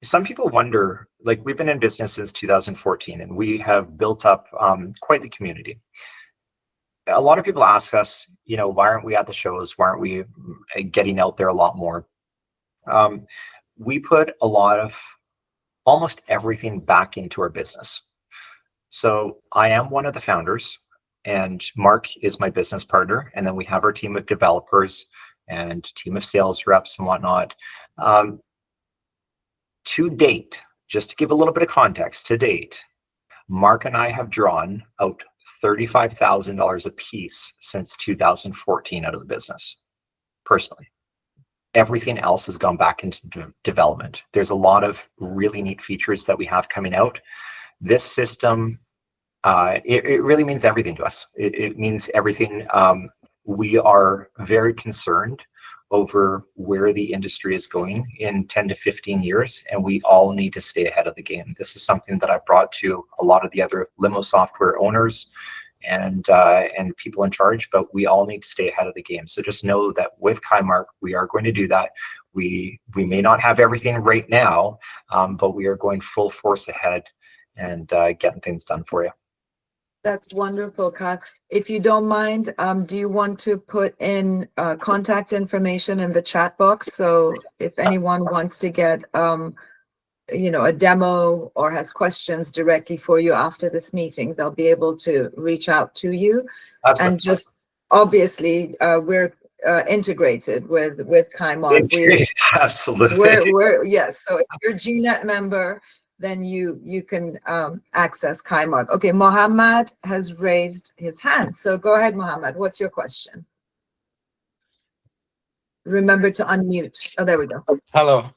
Some people wonder, like, we've been in business since 2014, and we have built up quite the community. A lot of people ask us, you know, why aren't we at the shows? Why aren't we getting out there a lot more? We put a lot of almost everything back into our business. So I am one of the founders, and Mark is my business partner. And then we have our team of developers and team of sales reps and whatnot. To date, just to give a little bit of context, to date, Mark and I have drawn out $35,000 a piece since 2014 out of the business, personally. Everything else has gone back into development. There's a lot of really neat features that we have coming out. This system, it really means everything to us. It means everything. We are very concerned over where the industry is going in 10 to 15 years, and we all need to stay ahead of the game. This is something that I brought to a lot of the other limo software owners and people in charge, but we all need to stay ahead of the game. So just know that with Kaimark, we are going to do that. We may not have everything right now, but we are going full force ahead and getting things done for you. That's wonderful, Kyle. If you don't mind, do you want to put in contact information in the chat box? So if anyone wants to get, you know, a demo or has questions directly for you after this meeting, they'll be able to reach out to you. Absolutely. And just obviously, we're integrated with Kaimark. Absolutely. Yes. So if you're a GNet member, then you can access Kaimark. Okay, Mohammed has raised his hand. So go ahead, Mohammed. What's your question? Remember to unmute. Oh, there we go. Hello,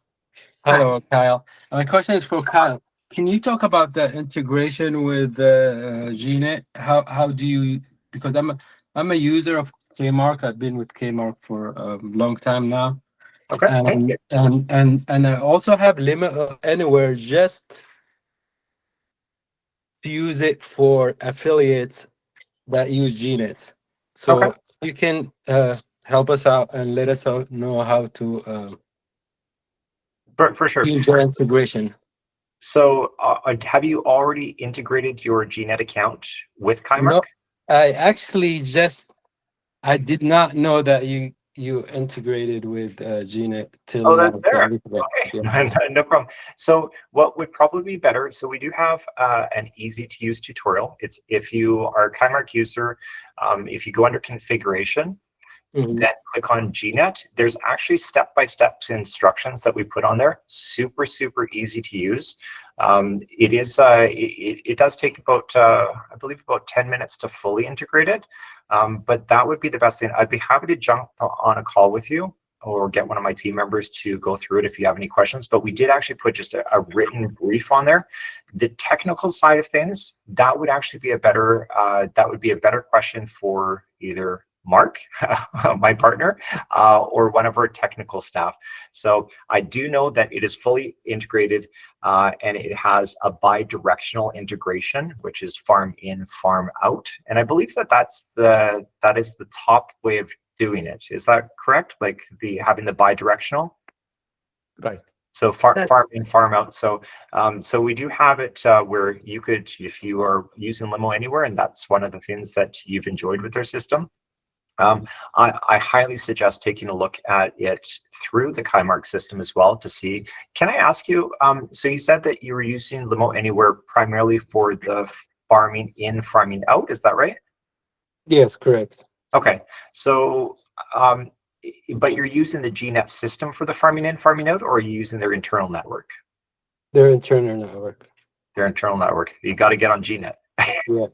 Kyle. My question is for Kyle. Can you talk about the integration with GNet? How do you? Because I'm a user of Kmark. I've been with Kmark for a long time now. Okay. And I also have Limit Anywhere just to use it for affiliates that use GNet. So you can help us out and let us know how to for sure use the integration. So have you already integrated your GNet account with Kaimark? No, I actually I did not know that you integrated with GNet till oh, that's there. Okay. Yeah. No problem. So what would probably be better, so we do have an easy to use tutorial. It's if you are a Kaimark user, if you go under configuration, then click on GNet. There's actually step-by-step instructions that we put on there. Super, super easy to use. It does take about I believe about 10 minutes to fully integrate it, but that would be the best thing. I'd be happy to jump on a call with you or get one of my team members to go through it if you have any questions. But we did actually put just a written brief on there. The technical side of things, that would actually be a better question for either Mark, my partner, or one of our technical staff. So I do know that it is fully integrated, and it has a bi-directional integration, which is farm in, farm out. And I believe that that is the top way of doing it. Is that correct? Like having the bi-directional? Right. So farm in, farm out. So so we do have it where you could, if you are using Limo Anywhere, and that's one of the things that you've enjoyed with our system, I highly suggest taking a look at it through the Kaimark system as well to see. Can I ask you, so you said that you were using Limo Anywhere primarily for the farming in, farming out, is that right? Yes, correct. Okay, so but you're using the GNet system for the farming in, farming out, or are you using their internal network? Their internal network. Their internal network. You got to get on GNet. Yeah.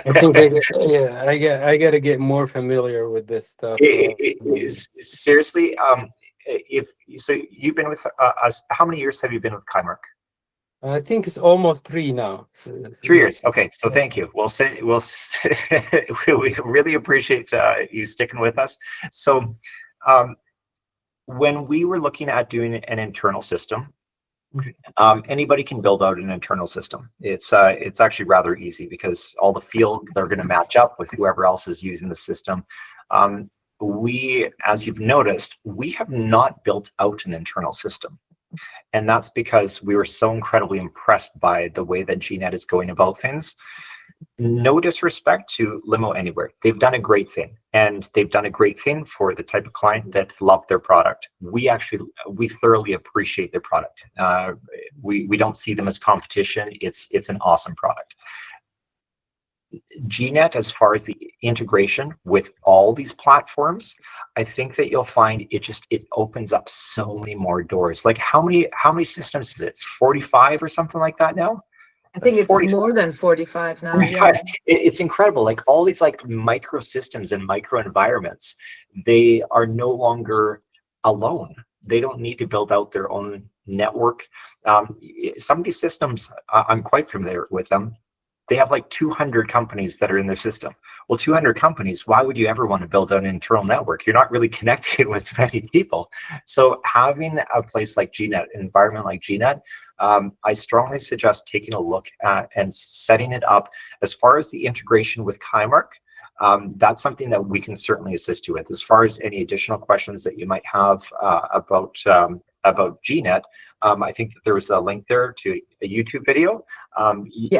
I think I got to get more familiar with this stuff. Seriously, if so, you've been with us. How many years have you been with Kaimark? I think it's almost 3 now. 3 years. Okay, so thank you. We really appreciate you sticking with us. So, when we were looking at doing an internal system, anybody can build out an internal system. It's actually rather easy because all the field, they're going to match up with whoever else is using the system. As you've noticed, we have not built out an internal system. And that's because we were so incredibly impressed by the way that GNet is going about things. No disrespect to Limo Anywhere. They've done a great thing, and they've done a great thing for the type of client that love their product. We thoroughly appreciate their product. We don't see them as competition. It's an awesome product. GNet, as far as the integration with all these platforms, I think that you'll find it opens up so many more doors. Like how many systems is it? It's 45 or something like that now? I think it's 45. more than 45 now. 45. Yeah. It's incredible. Like all these like micro systems and micro environments, they are no longer alone. They don't need to build out their own network. Some of these systems, I'm quite familiar with them. They have like 200 companies that are in their system. Well, 200 companies, why would you ever want to build an internal network? You're not really connected with many people. So having a place like GNet, an environment like GNet, I strongly suggest taking a look at and setting it up. As far as the integration with Kaimark, that's something that we can certainly assist you with. As far as any additional questions that you might have about GNet, I think that there was a link there to a YouTube video.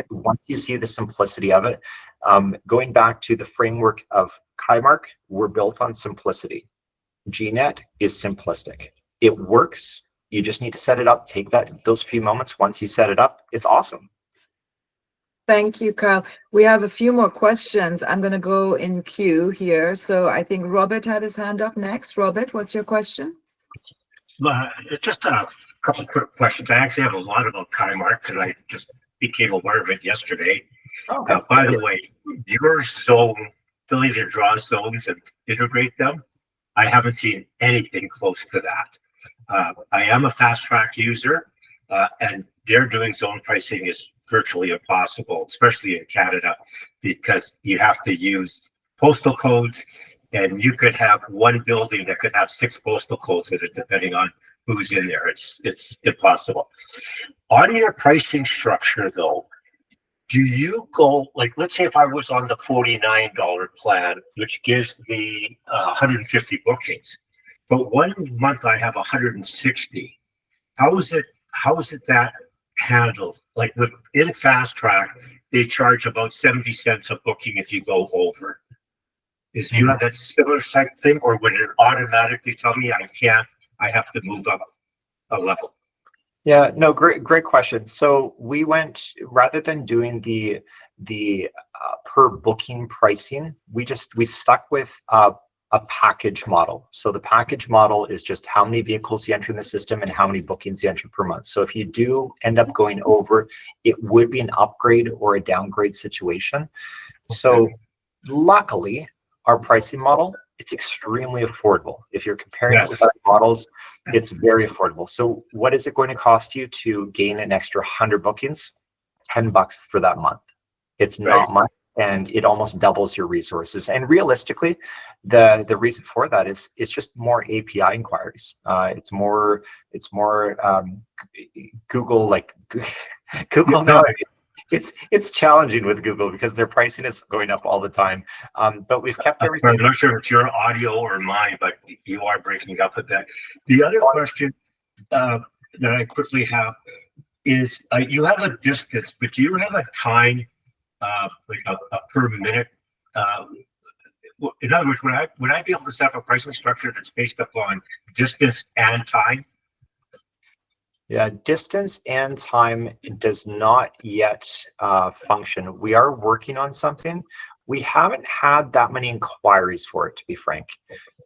Once you see the simplicity of it, going back to the framework of Kaimark, we're built on simplicity. GNet is simplistic. It works. You just need to set it up. Take those few moments. Once you set it up, it's awesome. Thank you, Kyle. We have a few more questions. I'm going to go in queue here. So I think Robert had his hand up next. Robert, what's your question? It's just a couple of quick questions. I actually have a lot about Kaimark because I just became aware of it yesterday. By the way, your zone, ability to draw zones and integrate them, I haven't seen anything close to that. I am a fast track user, and they're doing zone pricing is virtually impossible, especially in Canada, because you have to use postal codes, and you could have one building that could have 6 postal codes in it, depending on who's in there. It's impossible. On your pricing structure, though, do you go, like, let's say if I was on the $49 plan, which gives me 150 bookings, but one month I have 160. How is it that handled? Like in Fast Track, they charge about 70 cents a booking if you go over. Do you have that similar type thing, or would it automatically tell me I have to move up a level? Yeah, no, great question. So we went, rather than doing the per booking pricing, we stuck with a a package model. So the package model is just how many vehicles you enter in the system and how many bookings you enter per month. So if you do end up going over, it would be an upgrade or a downgrade situation. So luckily, our pricing model, it's extremely affordable. If you're comparing it with other models, it's very affordable. So what is it going to cost you to gain an extra 100 bookings? $10 for that month. It's not much, and it almost doubles your resources. And realistically, the reason for that is it's just more API inquiries. It's more Google, like Google now. It's challenging with Google because their pricing is going up all the time. But we've kept everything. I'm not sure if it's your audio or mine, but you are breaking up a bit. The other question that I quickly have is you have a distance, but do you have a time, like a per minute? In other words, would I be able to set up a pricing structure that's based upon distance and time? Yeah, distance and time does not yet function. We are working on something. We haven't had that many inquiries for it, to be frank.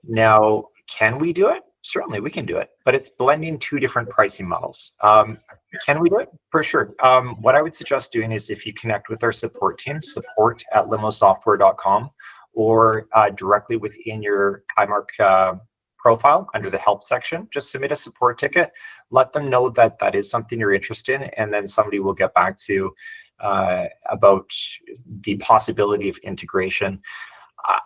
Now, can we do it? Certainly we can do it, but it's blending two different pricing models. Can we do it? For sure. What I would suggest doing is if you connect with our support team, support@limosoftware.com, or directly within your Highmark profile under the help section, just submit a support ticket, let them know that that is something you're interested in, and then somebody will get back to about the possibility of integration.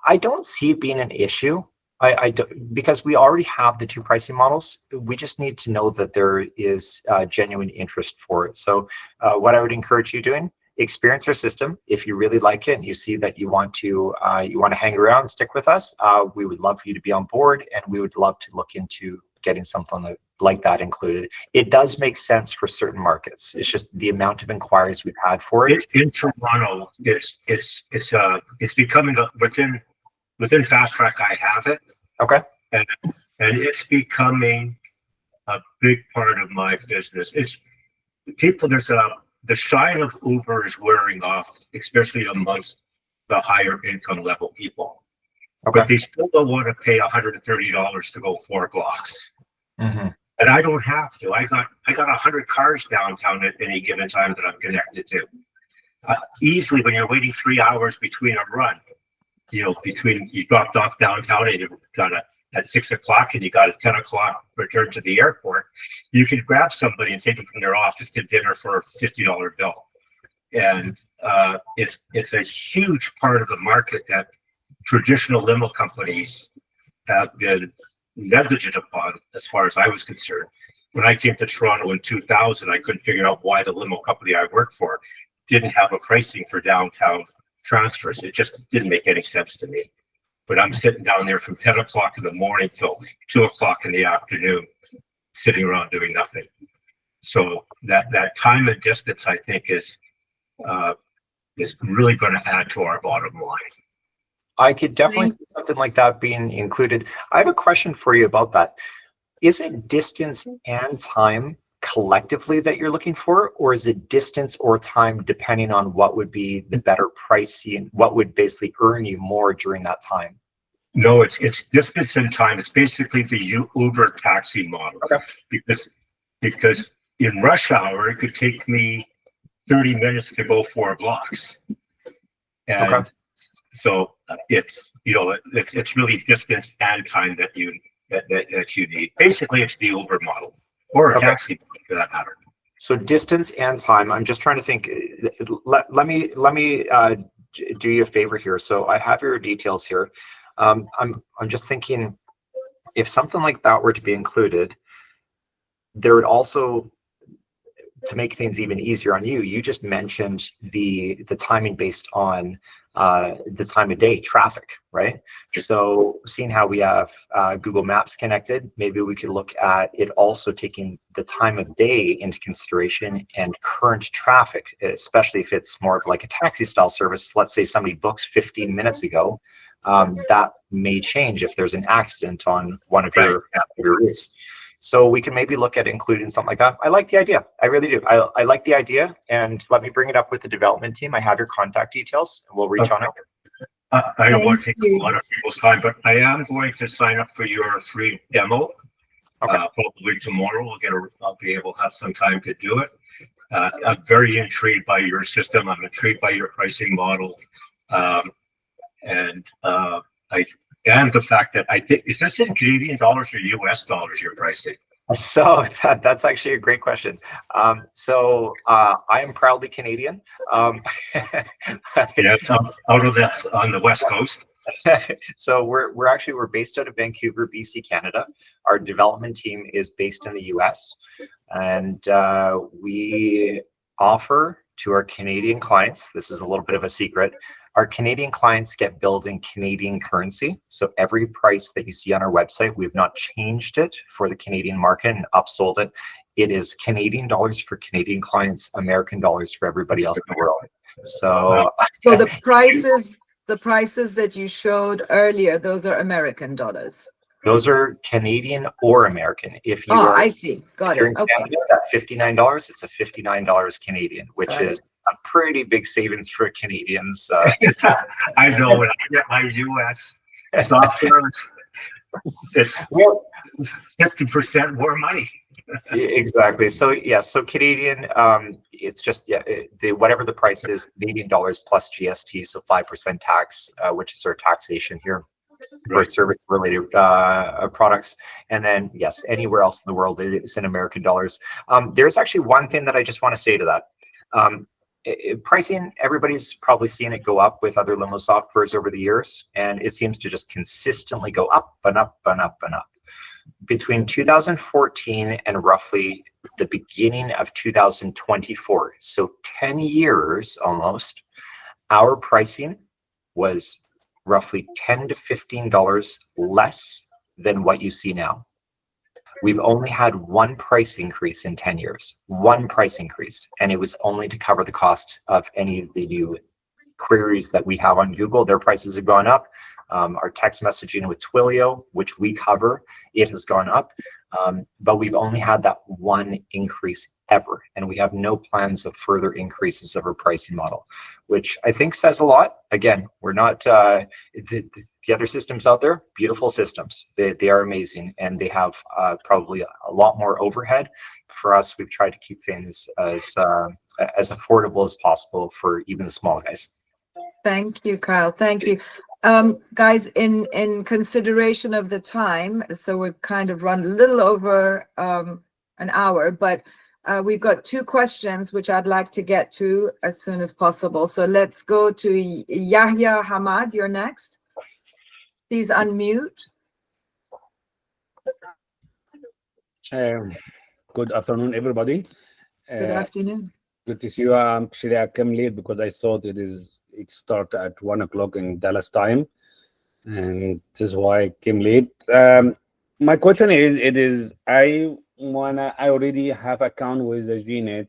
I don't see it being an issue. I don't, because we already have the two pricing models. We just need to know that there is genuine interest for it. So what I would encourage you doing, experience our system. If you really like it and you see that you want to hang around, stick with us, we would love for you to be on board, and we would love to look into getting something like that included. It does make sense for certain markets. It's just the amount of inquiries we've had for it. In Toronto, it's becoming within Fast Track. I have it. Okay. And it's becoming a big part of my business. It's people. The shine of Uber is wearing off, especially amongst the higher income level people. Okay. But they still don't want to pay $130 to go 4 blocks. Mm-hmm. And I don't have to. I got 100 cars downtown at any given time that I'm connected to. Easily, when you're waiting 3 hours between a run, between you dropped off downtown and you got at 6 o'clock and you got a 10 o'clock return to the airport, you can grab somebody and take them from their office to dinner for a $50 bill. And it's a huge part of the market that traditional limo companies have been negligent upon, as far as I was concerned. When I came to Toronto in 2000, I couldn't figure out why the limo company I worked for didn't have a pricing for downtown transfers. It just didn't make any sense to me. But I'm sitting down there from 10 o'clock in the morning till 2 o'clock in the afternoon, sitting around doing nothing. So that time and distance, I think, is really going to add to our bottom line. I could definitely see something like that being included. I have a question for you about that. Is it distance and time collectively that you're looking for, or is it distance or time depending on what would be the better pricing, what would basically earn you more during that time? No, it's distance and time. It's basically the Uber taxi model. Okay. Because in rush hour, it could take me 30 minutes to go 4 blocks. And okay. So it's really distance and time that you need. Basically, it's the Uber model, or a okay. taxi for that matter. So distance and time. I'm just trying to think. Let me do you a favor here. So I have your details here. I'm just thinking, if something like that were to be included, there would also, to make things even easier on you, you just mentioned the timing based on the time of day, traffic, right? So seeing how we have Google Maps connected, maybe we could look at it also taking the time of day into consideration and current traffic, especially if it's more of like a taxi style service. Let's say somebody books 15 minutes ago, that may change if there's an accident on one of your routes. So we can maybe look at including something like that. I like the idea. I really do. I like the idea, and let me bring it up with the development team. I have your contact details, and we'll reach on out. I don't want to Thank take a you. lot of people's time, but I am going to sign up for your free demo. Okay. Probably tomorrow. I'll be able to have some time to do it. I'm very intrigued by your system. I'm intrigued by your pricing model, and the fact that I think, is this in Canadian dollars or US dollars you're pricing? So that's actually a great question. I am proudly Canadian. Yeah, it's out of that on the West Coast. So we're based out of Vancouver, BC, Canada. Our development team is based in the US, and we offer to our Canadian clients, this is a little bit of a secret, our Canadian clients get billed in Canadian currency. So every price that you see on our website, we've not changed it for the Canadian market and upsold it. It is Canadian dollars for Canadian clients, American dollars for everybody else in the world. So the prices that you showed earlier, those are American dollars. those are Canadian or American. If you I see. Got here it. in Okay. Canada, that $59, it's a $59 Canadian, which Got is a pretty big savings for Canadians. I know when I get my US software, it's 50% more money. Exactly. So yeah, so Canadian, it's just whatever the price is, Canadian dollars plus GST, so 5% tax, which is our taxation here for service-related products. And then yes, anywhere else in the world it's in American dollars. There's actually one thing that I just want to say to that. Pricing, everybody's probably seen it go up with other limo softwares over the years, and it seems to just consistently go up and up and up and up. Between 2014 and roughly the beginning of 2024, so 10 years almost, our pricing was roughly $10 to $15 less than what you see now. We've only had one price increase in 10 years, one price increase, and it was only to cover the cost of any of the new queries that we have on Google. Their prices have gone up. Our text messaging with Twilio, which we cover, it has gone up. But we've only had that one increase ever, and we have no plans of further increases of our pricing model, which I think says a lot. Again, we're not the other systems out there, beautiful systems. They are amazing, and they have probably a lot more overhead. For us, we've tried to keep things as affordable as possible for even the small guys. Thank you, Kyle. Thank you. Guys, in consideration of the time, so we've kind of run a little over an hour, but we've got two questions which I'd like to get to as soon as possible. So let's go to Yahya Hamad. You're next. Please unmute. Good afternoon, everybody. Good afternoon. Good to see you. Actually, I came late because I thought it started at 1 o'clock in Dallas time, and this is why I came late. My question is, I already have account with the GNet,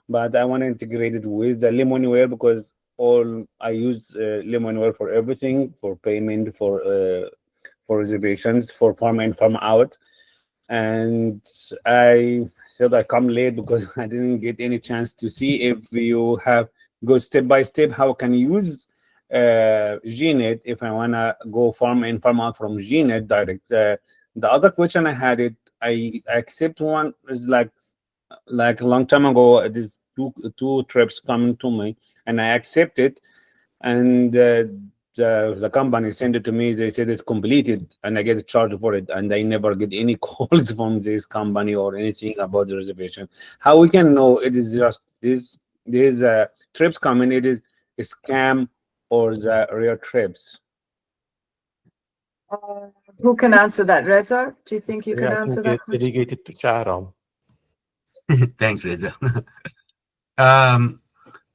but I want to integrate it with the Limo Anywhere because I use Limo Anywhere for everything, for payment, for reservations, for farm in, farm out, and I said I come late because I didn't get any chance to see if you have go step by step how can you use GNet if I want to go farm in, farm out from GNet direct. The other question I had I accept one is like a long time ago, there's two trips coming to me and I accept it, and the company sent it to me. They said it's completed and I get charged for it, and I never get any calls from this company or anything about the reservation. How we can know it is just these trips coming, it is a scam or the real trips? Who can answer that? Reza, do you think you can answer that question? Delegated to Shahram. Thanks, Reza.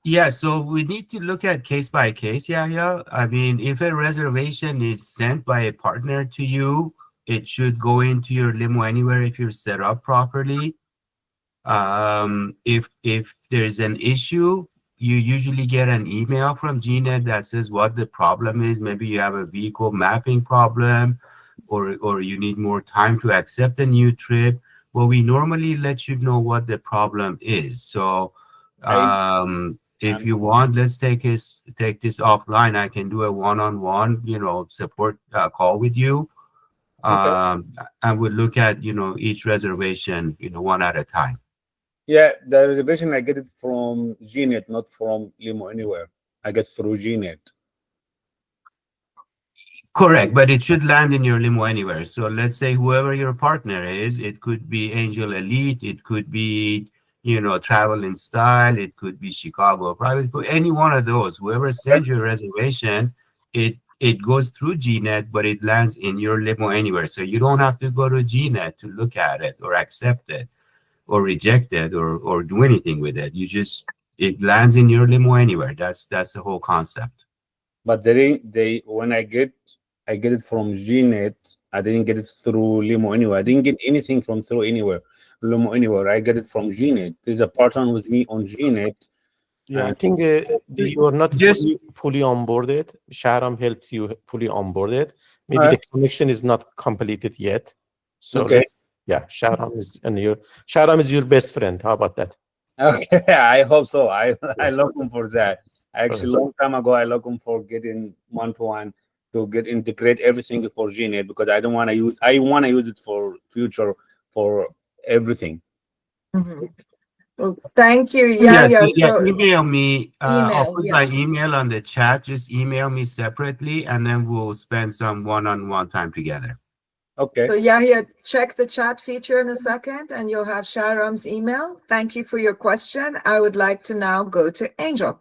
Yeah, so we need to look at case by case. Yeah. I mean, if a reservation is sent by a partner to you, it should go into your Limo Anywhere if you're set up properly. If there's an issue, you usually get an email from GNet that says what the problem is. Maybe you have a vehicle mapping problem, or you need more time to accept a new trip. Well, we normally let you know what the problem is. So If you want, let's take this offline. I can do a one-on-one, support call with you. Okay. And we'll look at, each reservation, one at a time. Yeah, the reservation I get it from GNet, not from Limo Anywhere. I get through GNet. Correct, but it should land in your limo anywhere. So let's say whoever your partner is, it could be Angel Elite, it could be, Travel in Style, it could be Chicago Private, any one of those. Whoever sends you a reservation, it goes through GNet, but it lands in your limo anywhere. So you don't have to go to GNet to look at it or accept it or reject it or do anything with it. It lands in your limo anywhere. That's the whole concept. But when I get it from GNet, I didn't get it through Limo Anywhere. I didn't get anything from through anywhere. Limo Anywhere. I get it from GNet. There's a partner with me on GNet. Yeah, I think you are not fully onboarded. Shahram helps you fully onboarded. Maybe the connection is not completed yet. So okay. Shahram is your best friend. How about that? Okay, I hope so. I love him for that. Actually, long time ago, I love him for getting one-to-one to integrate everything for GNet because I want to use it for future for everything. Mm-hmm. Well, thank you. So email me. I'll put my yeah. email on the chat. Just email me separately, and then we'll spend some one-on-one time together. Okay. So Yahya, check the chat feature in a second, and you'll have Shahram's email. Thank you for your question. I would like to now go to Angel.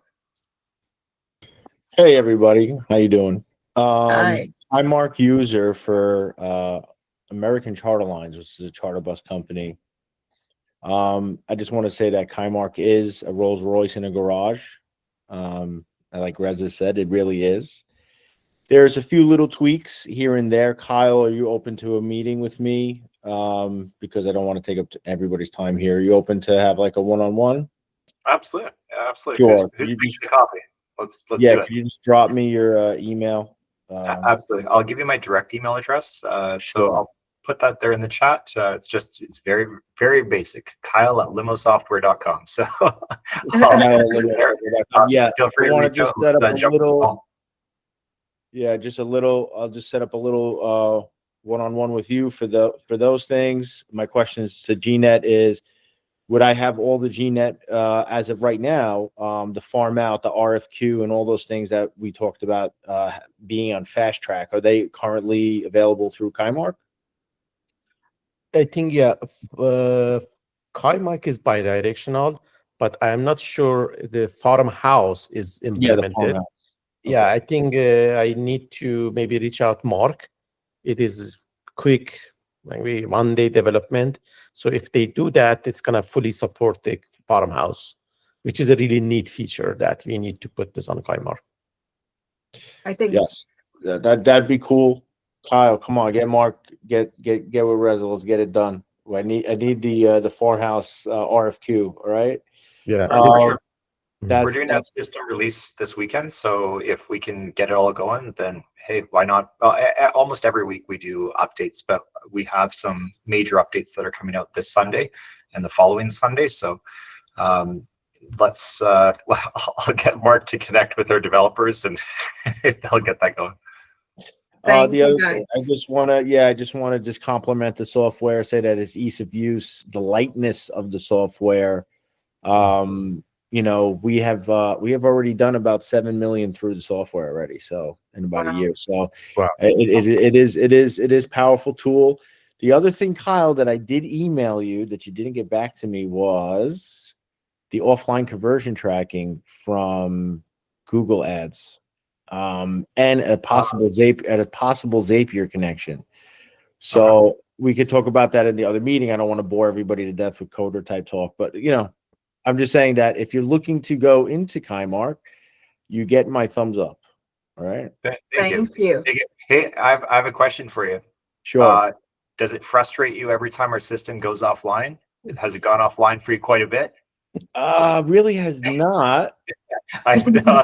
Hey everybody, how you doing? Hi. I'm Mark User for American Charter Lines, which is a charter bus company. I just want to say that Kaimark is a Rolls Royce in a garage. Like Reza said, it really is. There's a few little tweaks here and there. Kyle, are you open to a meeting with me? Because I don't want to take up everybody's time here. Are you open to have like a one-on-one? Absolutely. Sure. Who's making the copy? Let's do it. Can you just drop me your email? Absolutely. I'll give you my direct email address. Sure. So I'll put that there in the chat. It's very, very basic. Kyle@limosoftware.com. So yeah, feel free I to want to just set up a little. Yeah, just a little. I'll just set up a little one-on-one with you for those things. My questions to GNet is, would I have all the GNet as of right now, the farm out, the RFQ, and all those things that we talked about being on Fast Track? Are they currently available through Kaimark? I think, Kaimark is bidirectional, but I'm not sure the farmhouse is implemented. Yeah, I think I need to maybe reach out Mark. It is quick, maybe one-day development. So if they do that, it's gonna fully support the farmhouse, which is a really neat feature that we need to put this on Kaimark. I think yes, that'd be cool. Kyle, come on, get Mark, get with Reza. Let's get it done. I need the farmhouse RFQ. All right. Yeah, for sure. We're doing that system release this weekend, so if we can get it all going, then hey, why not? Almost every week we do updates, but we have some major updates that are coming out this Sunday and the following Sunday. So I'll get Mark to connect with our developers, and they'll get that going. Thank the you, other guys. thing, I just want to compliment the software, say that it's ease of use, the lightness of the software. We have already done about 7 million through the software already, so in about a year. So it is powerful tool. The other thing, Kyle, that I did email you that you didn't get back to me was the offline conversion tracking from Google Ads, and a possible Zapier connection. So we could talk about that in the other meeting. I don't want to bore everybody to death with coder type talk, but I'm just saying that if you're looking to go into Kaimark, you get my thumbs up. All right. Thank you. Hey, I have a question for you. Sure. Does it frustrate you every time our system goes offline? Has it gone offline for you quite a bit? Really has not. I know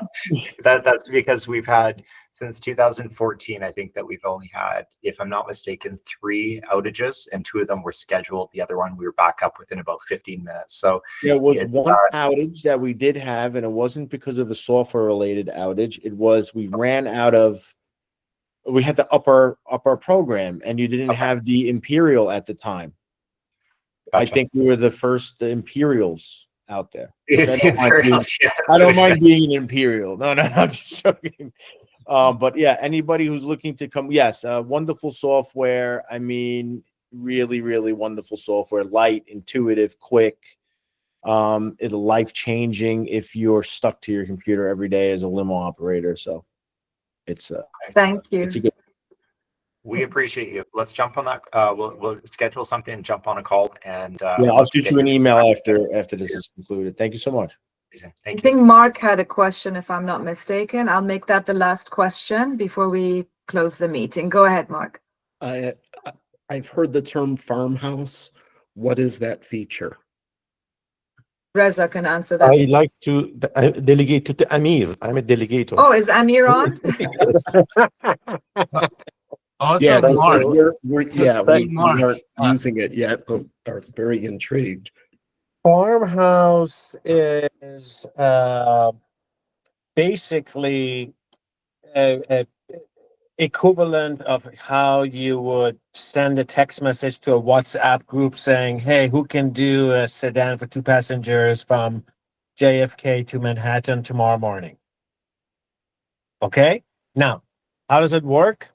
that's because we've had since 2014, I think that we've only had, if I'm not mistaken, 3 outages, and 2 of them were scheduled. The other one we were back up within about 15 minutes. So there was one outage that we did have, and it wasn't because of a software related outage. It was we ran out of, we had to up our program, and you didn't have the Imperial at the time. Gotcha. I think we were the first Imperials out there. Imperials, I don't mind being an Imperial. No, I'm just joking. But yeah, anybody who's looking to come, yes, wonderful software. I mean, really, really wonderful software. Light, intuitive, quick. It's life-changing if you're stuck to your computer every day as a limo operator. So it's Thank you. It's a good. We appreciate you. Let's jump on that. We'll schedule something and jump on a call. And Yeah, I'll shoot you an email after this is concluded. Thank you so much. Thank I you. think Mark had a question, if I'm not mistaken. I'll make that the last question before we close the meeting. Go ahead, Mark. I've heard the term farmhouse. What is that feature? Reza can answer that. I like to delegate to Amir. I'm a delegator. Oh, is Amir on? Also, Yeah, Mark, we aren't using it yet, but are very intrigued. Farmhouse is basically a equivalent of how you would send a text message to a WhatsApp group saying, hey, who can do a sedan for 2 passengers from JFK to Manhattan tomorrow morning? Okay, now, how does it work?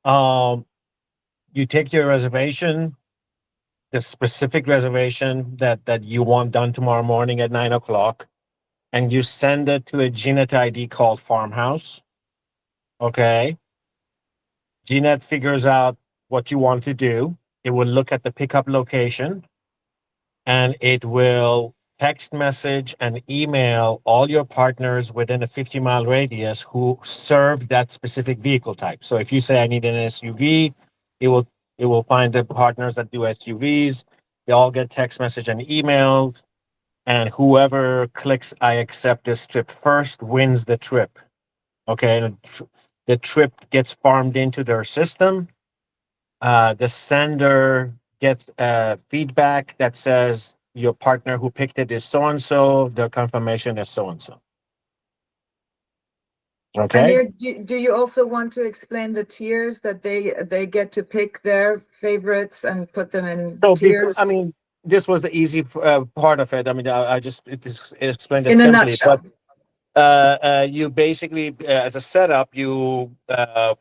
You take your reservation, the specific reservation that you want done tomorrow morning at 9 o'clock, and you send it to a GNet ID called Farmhouse. Okay. GNet figures out what you want to do. It will look at the pickup location, and it will text message and email all your partners within a 50-mile radius who serve that specific vehicle type. So if you say I need an SUV, it will find the partners that do SUVs. They all get text message and email, and whoever clicks I accept this trip first wins the trip. Okay, and the trip gets farmed into their system. The sender gets feedback that says your partner who picked it is so-and-so, their confirmation is so-and-so. Okay. Amir, do you also want to explain the tiers that they get to pick their favorites and put them in tiers? I mean, this was the easy part of it. I mean, I just explained it in a simply, nutshell. but you basically, as a setup, you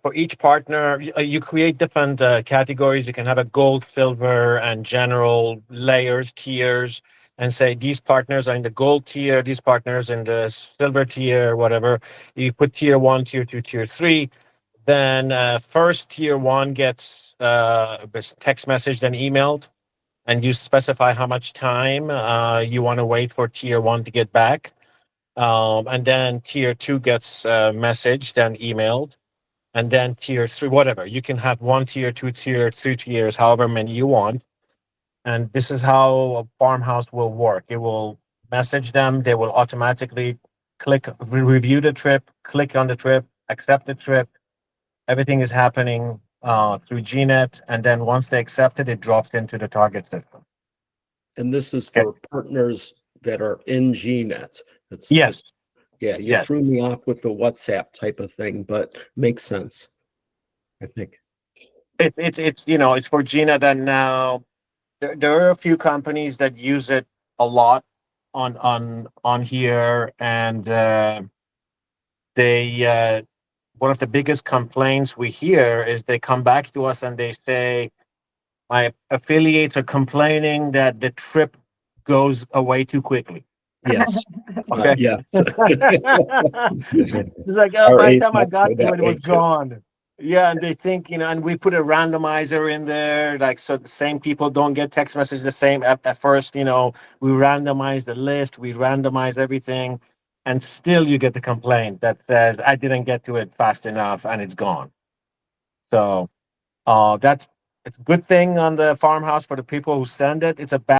for each partner, you create different categories. You can have a gold, silver, and general layers, tiers, and say these partners are in the gold tier, these partners in the silver tier, whatever. You put tier 1, tier 2, tier 3. Then first tier 1 gets text message, then emailed, and you specify how much time you want to wait for tier 1 to get back. And then tier 2 gets messaged, then emailed, and then tier 3, whatever. You can have 1 tier, 2 tier, 3 tiers, however many you want. And this is how a farmhouse will work. It will message them. They will automatically click, review the trip, click on the trip, accept the trip. Everything is happening through GNet. And then once they accept it, it drops into the target system. And this is for partners that are in GNet. Yes. Yeah, you threw me off with the WhatsApp type of thing, but makes sense, I think. It's it's for GNet, and now there are a few companies that use it a lot on here, and they one of the biggest complaints we hear is they come back to us and they say, my affiliates are complaining that the trip goes away too quickly. Yes. Okay. Yes. It's like, oh, by the time I got to it, it was gone. Yeah, and they think, and we put a randomizer in there, like, so the same people don't get text messages the same at first, we randomize the list, we randomize everything, and still you get the complaint that says, I didn't get to it fast enough, and it's gone. So it's a good thing on the farmhouse for the people who send it. It's a bad